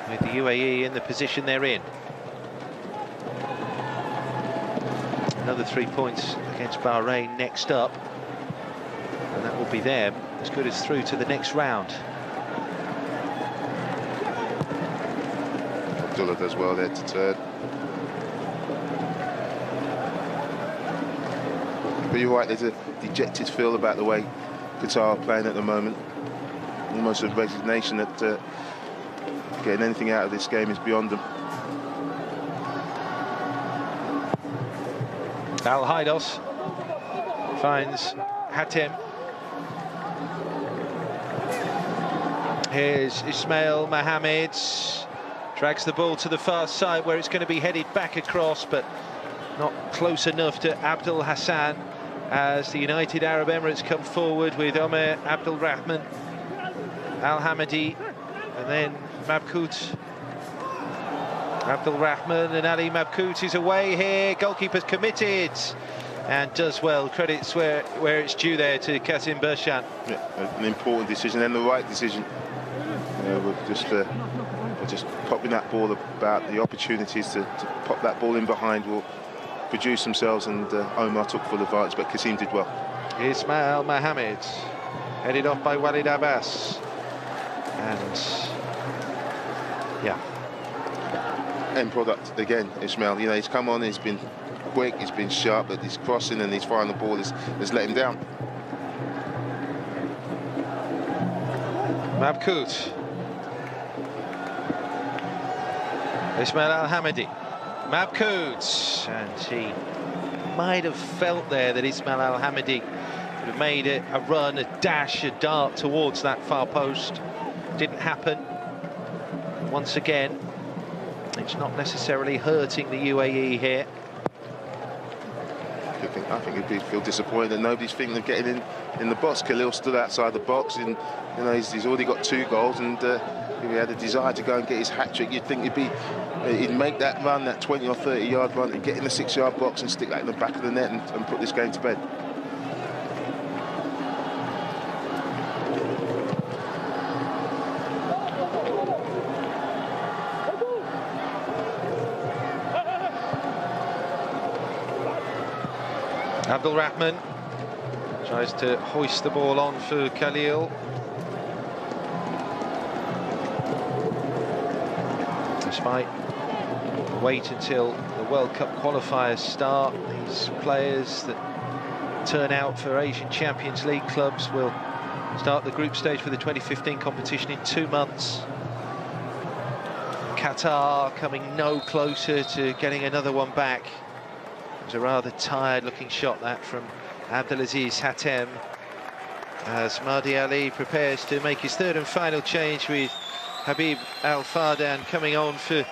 with the UAE in the position they're in. Another 3 points against Bahrain next up, and that will be them as good as through to the next round. Abdullah does well there to turn. But you're right, there's a dejected feel about the way Qatar are playing at the moment. Almost a resignation that getting anything out of this game is beyond them. Al-Haidos finds Hatem. Here's Ismail Mohammed. Drags the ball to the far side where it's going to be headed back across, but not close enough to Abdul Hassan as the United Arab Emirates come forward with Omer Abdul Rahman, Al Hamadi, and then Mabkout. Abdul Rahman and Ali Mabkout is away here. Goalkeeper's committed and does well. Credits where it's due there to Kasim Bershan. Yeah, an important decision and the right decision. Just popping that ball about, the opportunities to pop that ball in behind will produce themselves, and Omar took full advantage, but Kasim did well. Ismail Mohammed, headed off by Walid Abbas. And yeah, end product again, Ismail. He's come on, he's been quick, he's been sharp, but his crossing and his final ball has let him down. Mabkout. Ismail Al-Hamadi. Mabkout. And he might have felt there that Ismail Al-Hamadi would have made it a run, a dash, a dart towards that far post. Didn't happen. Once again, it's not necessarily hurting the UAE here. I think he'd feel disappointed that nobody's thinking of getting in the box. Khalil stood outside the box, and he's already got 2 goals, and if he had a desire to go and get his hat-trick, you'd think he'd make that run, that 20 or 30 yard run, and get in the 6-yard box and stick that in the back of the net and put this game to bed. Abdul Rahman tries to hoist the ball on for Khalil. Despite wait until the World Cup qualifiers start, these players that turn out for Asian Champions League clubs will start the group stage for the 2015 competition in 2 months. Qatar coming no closer to getting another one back. It was a rather tired looking shot that from Abdelaziz Hatem, as Mahdi Ali prepares to make his third and final change, with Habib Al Fardan coming on for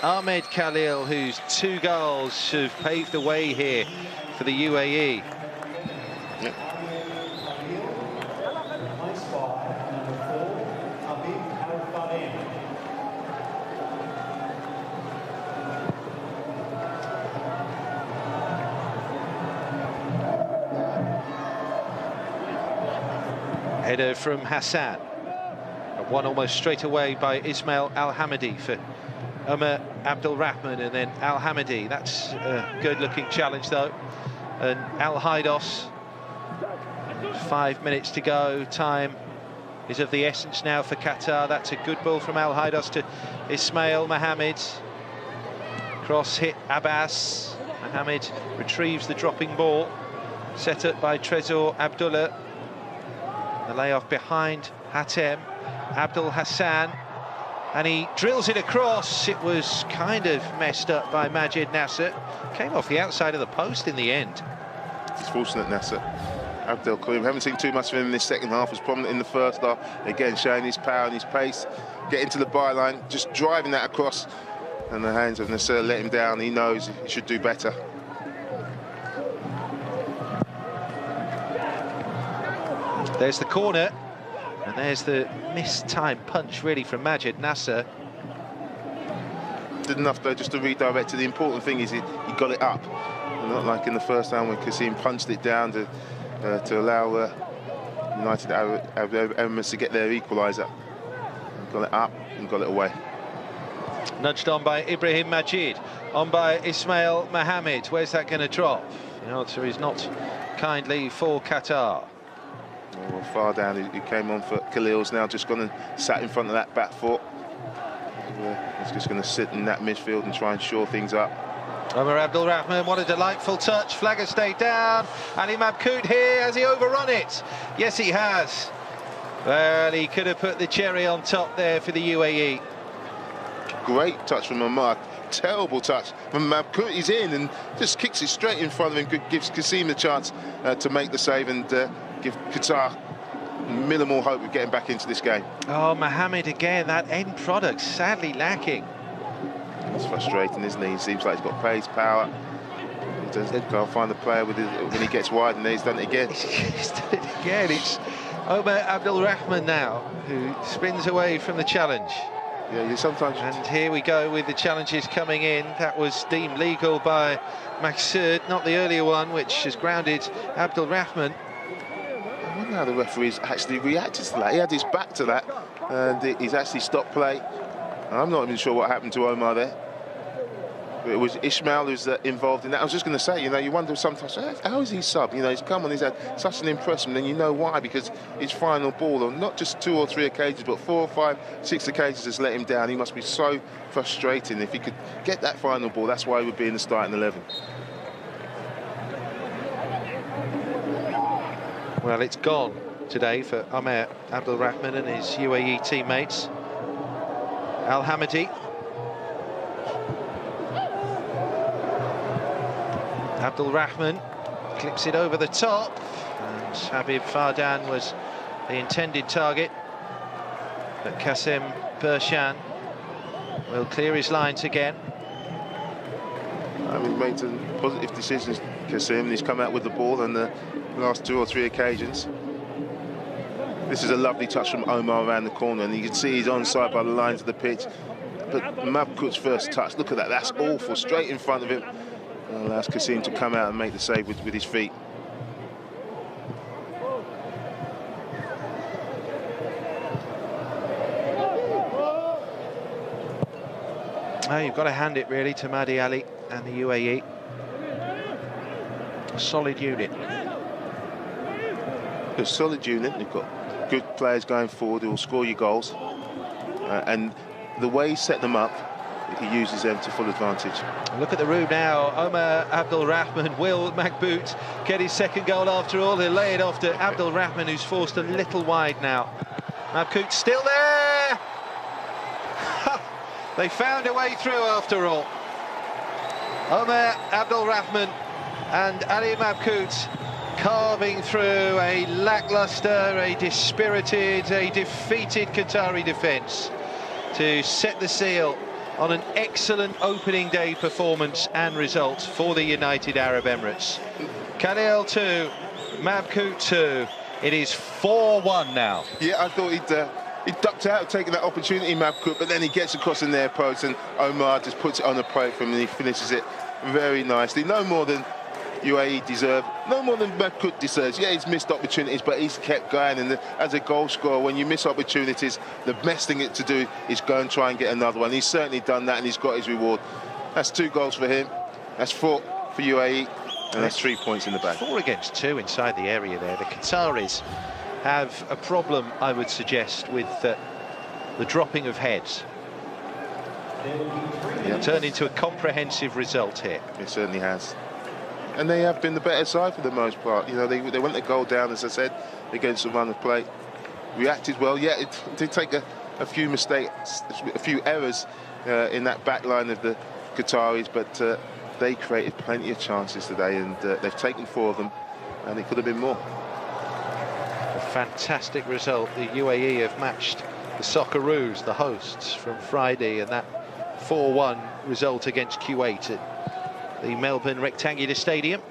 Ahmed Khalil, whose 2 goals have paved the way here for the UAE. Yep. Header from Hassan, and one almost straight away by Ismail Al-Hamadi for Omar Abdul Rahman, and then Al-Hamadi. That's a good-looking challenge though. And Al-Haidos, 5 minutes to go. Time is of the essence now for Qatar. That's a good ball from Al-Haidos to Ismail Mohammed. Cross hit Abbas. Mohammed retrieves the dropping ball, set up by Trezor Abdullah. The layoff behind Hatem, Abdul Hassan, and he drills it across. It was kind of messed up by Majid Nasser. Came off the outside of the post in the end. It's fortunate, Nasser. Abdel Karim, haven't seen too much of him in this second half. Was prominent in the first half. Again, showing his power and his pace. Getting to the byline, just driving that across. And the hands of Nasser let him down. He knows he should do better. There's the corner, and there's the missed-time punch, really, from Majid Nasser. Did enough, though, just to redirect it. The important thing is he got it up. Not like in the first time when Qasim punched it down to allow United Arab Emirates to get their equaliser. Got it up and got it away. Nudged on by Ibrahim Majid, on by Ismail Mohammed. Where's that going to drop? The answer is not kindly for Qatar. Well, far down, he came on for Khalil's now just gone and sat in front of that back foot. He's just going to sit in that midfield and try and shore things up. Omar Abdul Rahman, what a delightful touch. Flag has stayed down. Ali Mabkout here, has he overrun it? Yes, he has. Well, he could have put the cherry on top there for the UAE. Great touch from Omar. Terrible touch from Mabkout. He's in and just kicks it straight in front of him. Gives Qasim a chance to make the save and give Qatar minimal hope of getting back into this game. Oh, Mohammed again, that end product sadly lacking. It's frustrating, isn't he? He seems like he's got pace, power. He can't find the player with when he gets wide, and he's done it again. He's done it again. It's Omar Abdul Rahman now who spins away from the challenge. Yeah, you sometimes. And here we go with the challenges coming in. That was deemed legal by Maksud, not the earlier one, which has grounded Abdul Rahman. I wonder how the referees actually reacted to that. He had his back to that, and he's actually stopped play. I'm not even sure what happened to Omar there. But it was Ismail who's involved in that. I was just going to say, you know, you wonder sometimes, how is he sub? You know, he's come on, he's had such an impression, and you know why, because his final ball, on not just 2 or 3 occasions, but 4 or 5, 6 occasions has let him down. He must be so frustrating. If he could get that final ball, that's why he would be in the starting 11. Well, it's gone today for Omar Abdul Rahman and his UAE teammates. Al-Hamadi. Abdul Rahman clips it over the top, and Habib Fardan was the intended target, but Qasim Bershan will clear his lines again. He's made some positive decisions, Qasim. He's come out with the ball on the last 2 or 3 occasions. This is a lovely touch from Omar around the corner, and you can see he's onside by the lines of the pitch. But Mabkout's first touch, look at that, that's awful, straight in front of him. And allows Qasim to come out and make the save with his feet. Oh, you've got to hand it really to Mahdi Ali and the UAE. A solid unit. A solid unit. They've got good players going forward who will score you goals. And the way he set them up, he uses them to full advantage. Look at the room now. Omar Abdul Rahman. Will Maghboot get his second goal after all? He'll lay it off to Abdul Rahman, who's forced a little wide now. Maghboot still there. They found a way through after all. Omar Abdul Rahman and Ali Maghboot carving through a lacklustre, a dispirited, a defeated Qatari defence to set the seal on an excellent opening day performance and result for the United Arab Emirates. Khalil 2, Maghboot 2. It is 4-1 now. Yeah, I thought he ducked out, taking that opportunity, Maghboot, but then he gets across in their post and Omar just puts it on the plate for him and he finishes it very nicely. No more than UAE deserve, no more than Maghboot deserves. Yeah, he's missed opportunities, but he's kept going. And as a goal scorer, when you miss opportunities, the best thing to do is go and try and get another one. He's certainly done that, and he's got his reward. That's 2 goals for him. That's 4 for UAE, and that's 3 points in the bag. 4 against 2 inside the area there. The Qataris have a problem, I would suggest, with the dropping of heads. Yeah. Turned into a comprehensive result here. It certainly has. And they have been the better side for the most part. You know, they went the goal down, as I said, against the run of play. Reacted well. Yeah, it did take a few mistakes, a few errors in that back line of the Qataris, but they created plenty of chances today, and they've taken 4 of them, and it could have been more. A fantastic result. The UAE have matched the Socceroos, the hosts, from Friday, and that 4-1 result against Kuwait at the Melbourne Rectangular Stadium.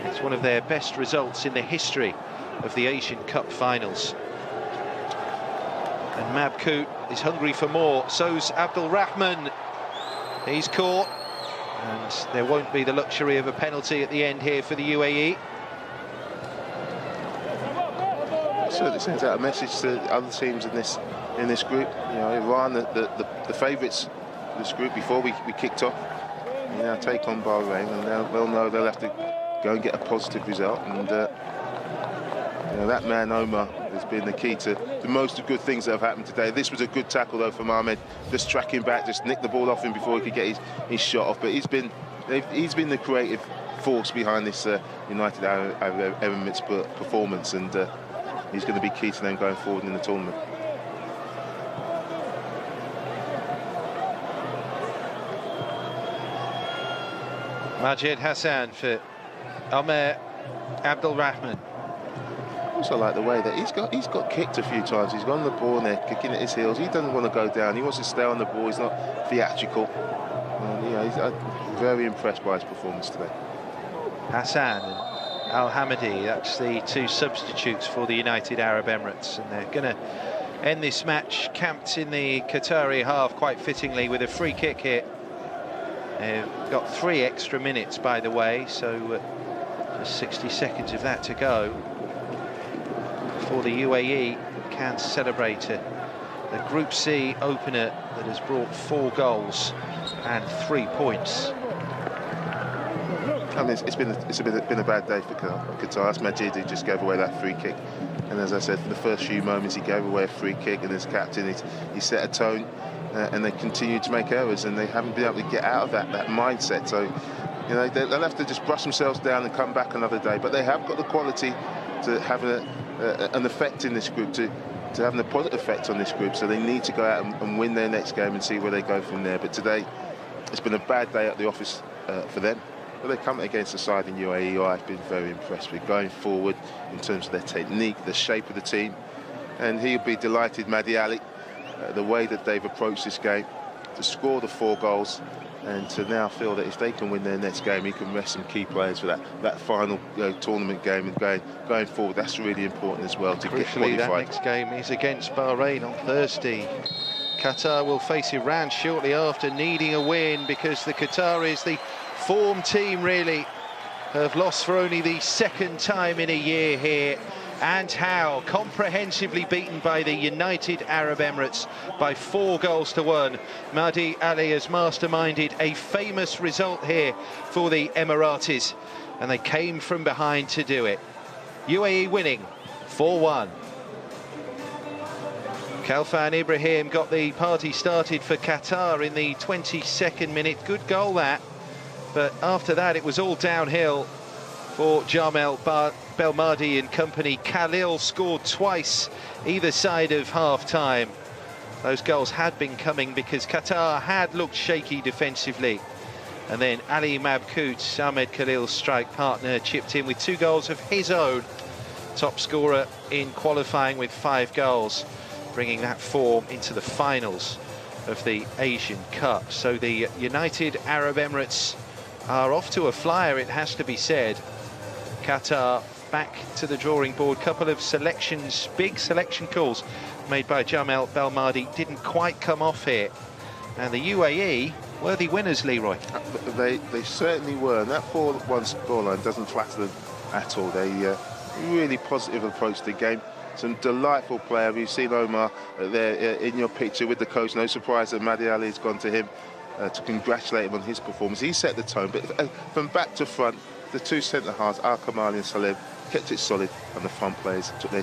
It's one of their best results in the history of the Asian Cup finals. And Maghboot is hungry for more. So's Abdul Rahman. He's caught, and there won't be the luxury of a penalty at the end here for the UAE. It certainly sends out a message to other teams in this group. You know, Iran, the favourites of this group before we kicked off. You know, take on Bahrain, and they'll know they'll have to go and get a positive result. And you know, that man Omar has been the key to the most of good things that have happened today. This was a good tackle though from Ahmed, just tracking back, just nicked the ball off him before he could get his shot off. But he's been the creative force behind this United Arab Emirates performance, and he's going to be key to them going forward in the tournament. Majid Hassan for Omar Abdul Rahman. Also like the way that he's got kicked a few times. He's gone on the ball and they're kicking at his heels. He doesn't want to go down. He wants to stay on the ball. He's not theatrical. I'm very impressed by his performance today. Hassan and Al Hamadi, that's the 2 substitutes for the United Arab Emirates, and they're going to end this match camped in the Qatari half quite fittingly with a free kick here. They've got 3 extra minutes, by the way, so just 60 seconds of that to go before the UAE can celebrate a Group C opener that has brought 4 goals and 3 points. I mean, it's been a bad day for Qatar. It's Majid who just gave away that free kick, and as I said, for the first few moments he gave away a free kick, and as captain he set a tone. And they continue to make errors, and they haven't been able to get out of that mindset. So, you know, they'll have to just brush themselves down and come back another day. But they have got the quality to have an effect in this group, to have a positive effect on this group. So they need to go out and win their next game and see where they go from there. But today, it's been a bad day at the office for them. But they come against a side in UAE who I've been very impressed with going forward in terms of their technique, the shape of the team. And he'll be delighted, Mahdi Ali, the way that they've approached this game, to score the 4 goals, and to now feel that if they can win their next game, he can rest some key players for that final tournament game, and going forward. That's really important as well to get qualified. That next game is against Bahrain on Thursday. Qatar will face Iran shortly after, needing a win, because the Qataris, the form team really, have lost for only the 2nd time in a year here. And how comprehensively beaten by the United Arab Emirates by 4 goals to 1. Mahdi Ali has masterminded a famous result here for the Emiratis. and they came from behind to do it. UAE winning 4-1. Khalfan Ibrahim got the party started for Qatar in the 22nd minute. Good goal that, but after that it was all downhill for Jamel Belmadi and company. Khalil scored twice either side of half-time. Those goals had been coming because Qatar had looked shaky defensively. And then Ali Mabkout, Ahmed Khalil's strike partner, chipped in with 2 goals of his own. Top scorer in qualifying with 5 goals, bringing that form into the finals of the Asian Cup. So the United Arab Emirates are off to a flyer, it has to be said. Qatar back to the drawing board. Couple of selections, big selection calls made by Jamel Belmadi didn't quite come off here. And the UAE, worthy winners, Leroy. They certainly were, and that 4-1 scoreline doesn't flatter them at all. They really positive approach to the game. Some delightful player. We've seen Omar there in your picture with the coach. No surprise that Mahdi Ali has gone to him to congratulate him on his performance. He set the tone, but from back to front, the 2 centre halves, Al Kamali and Salem, kept it solid, and the front players took their chance.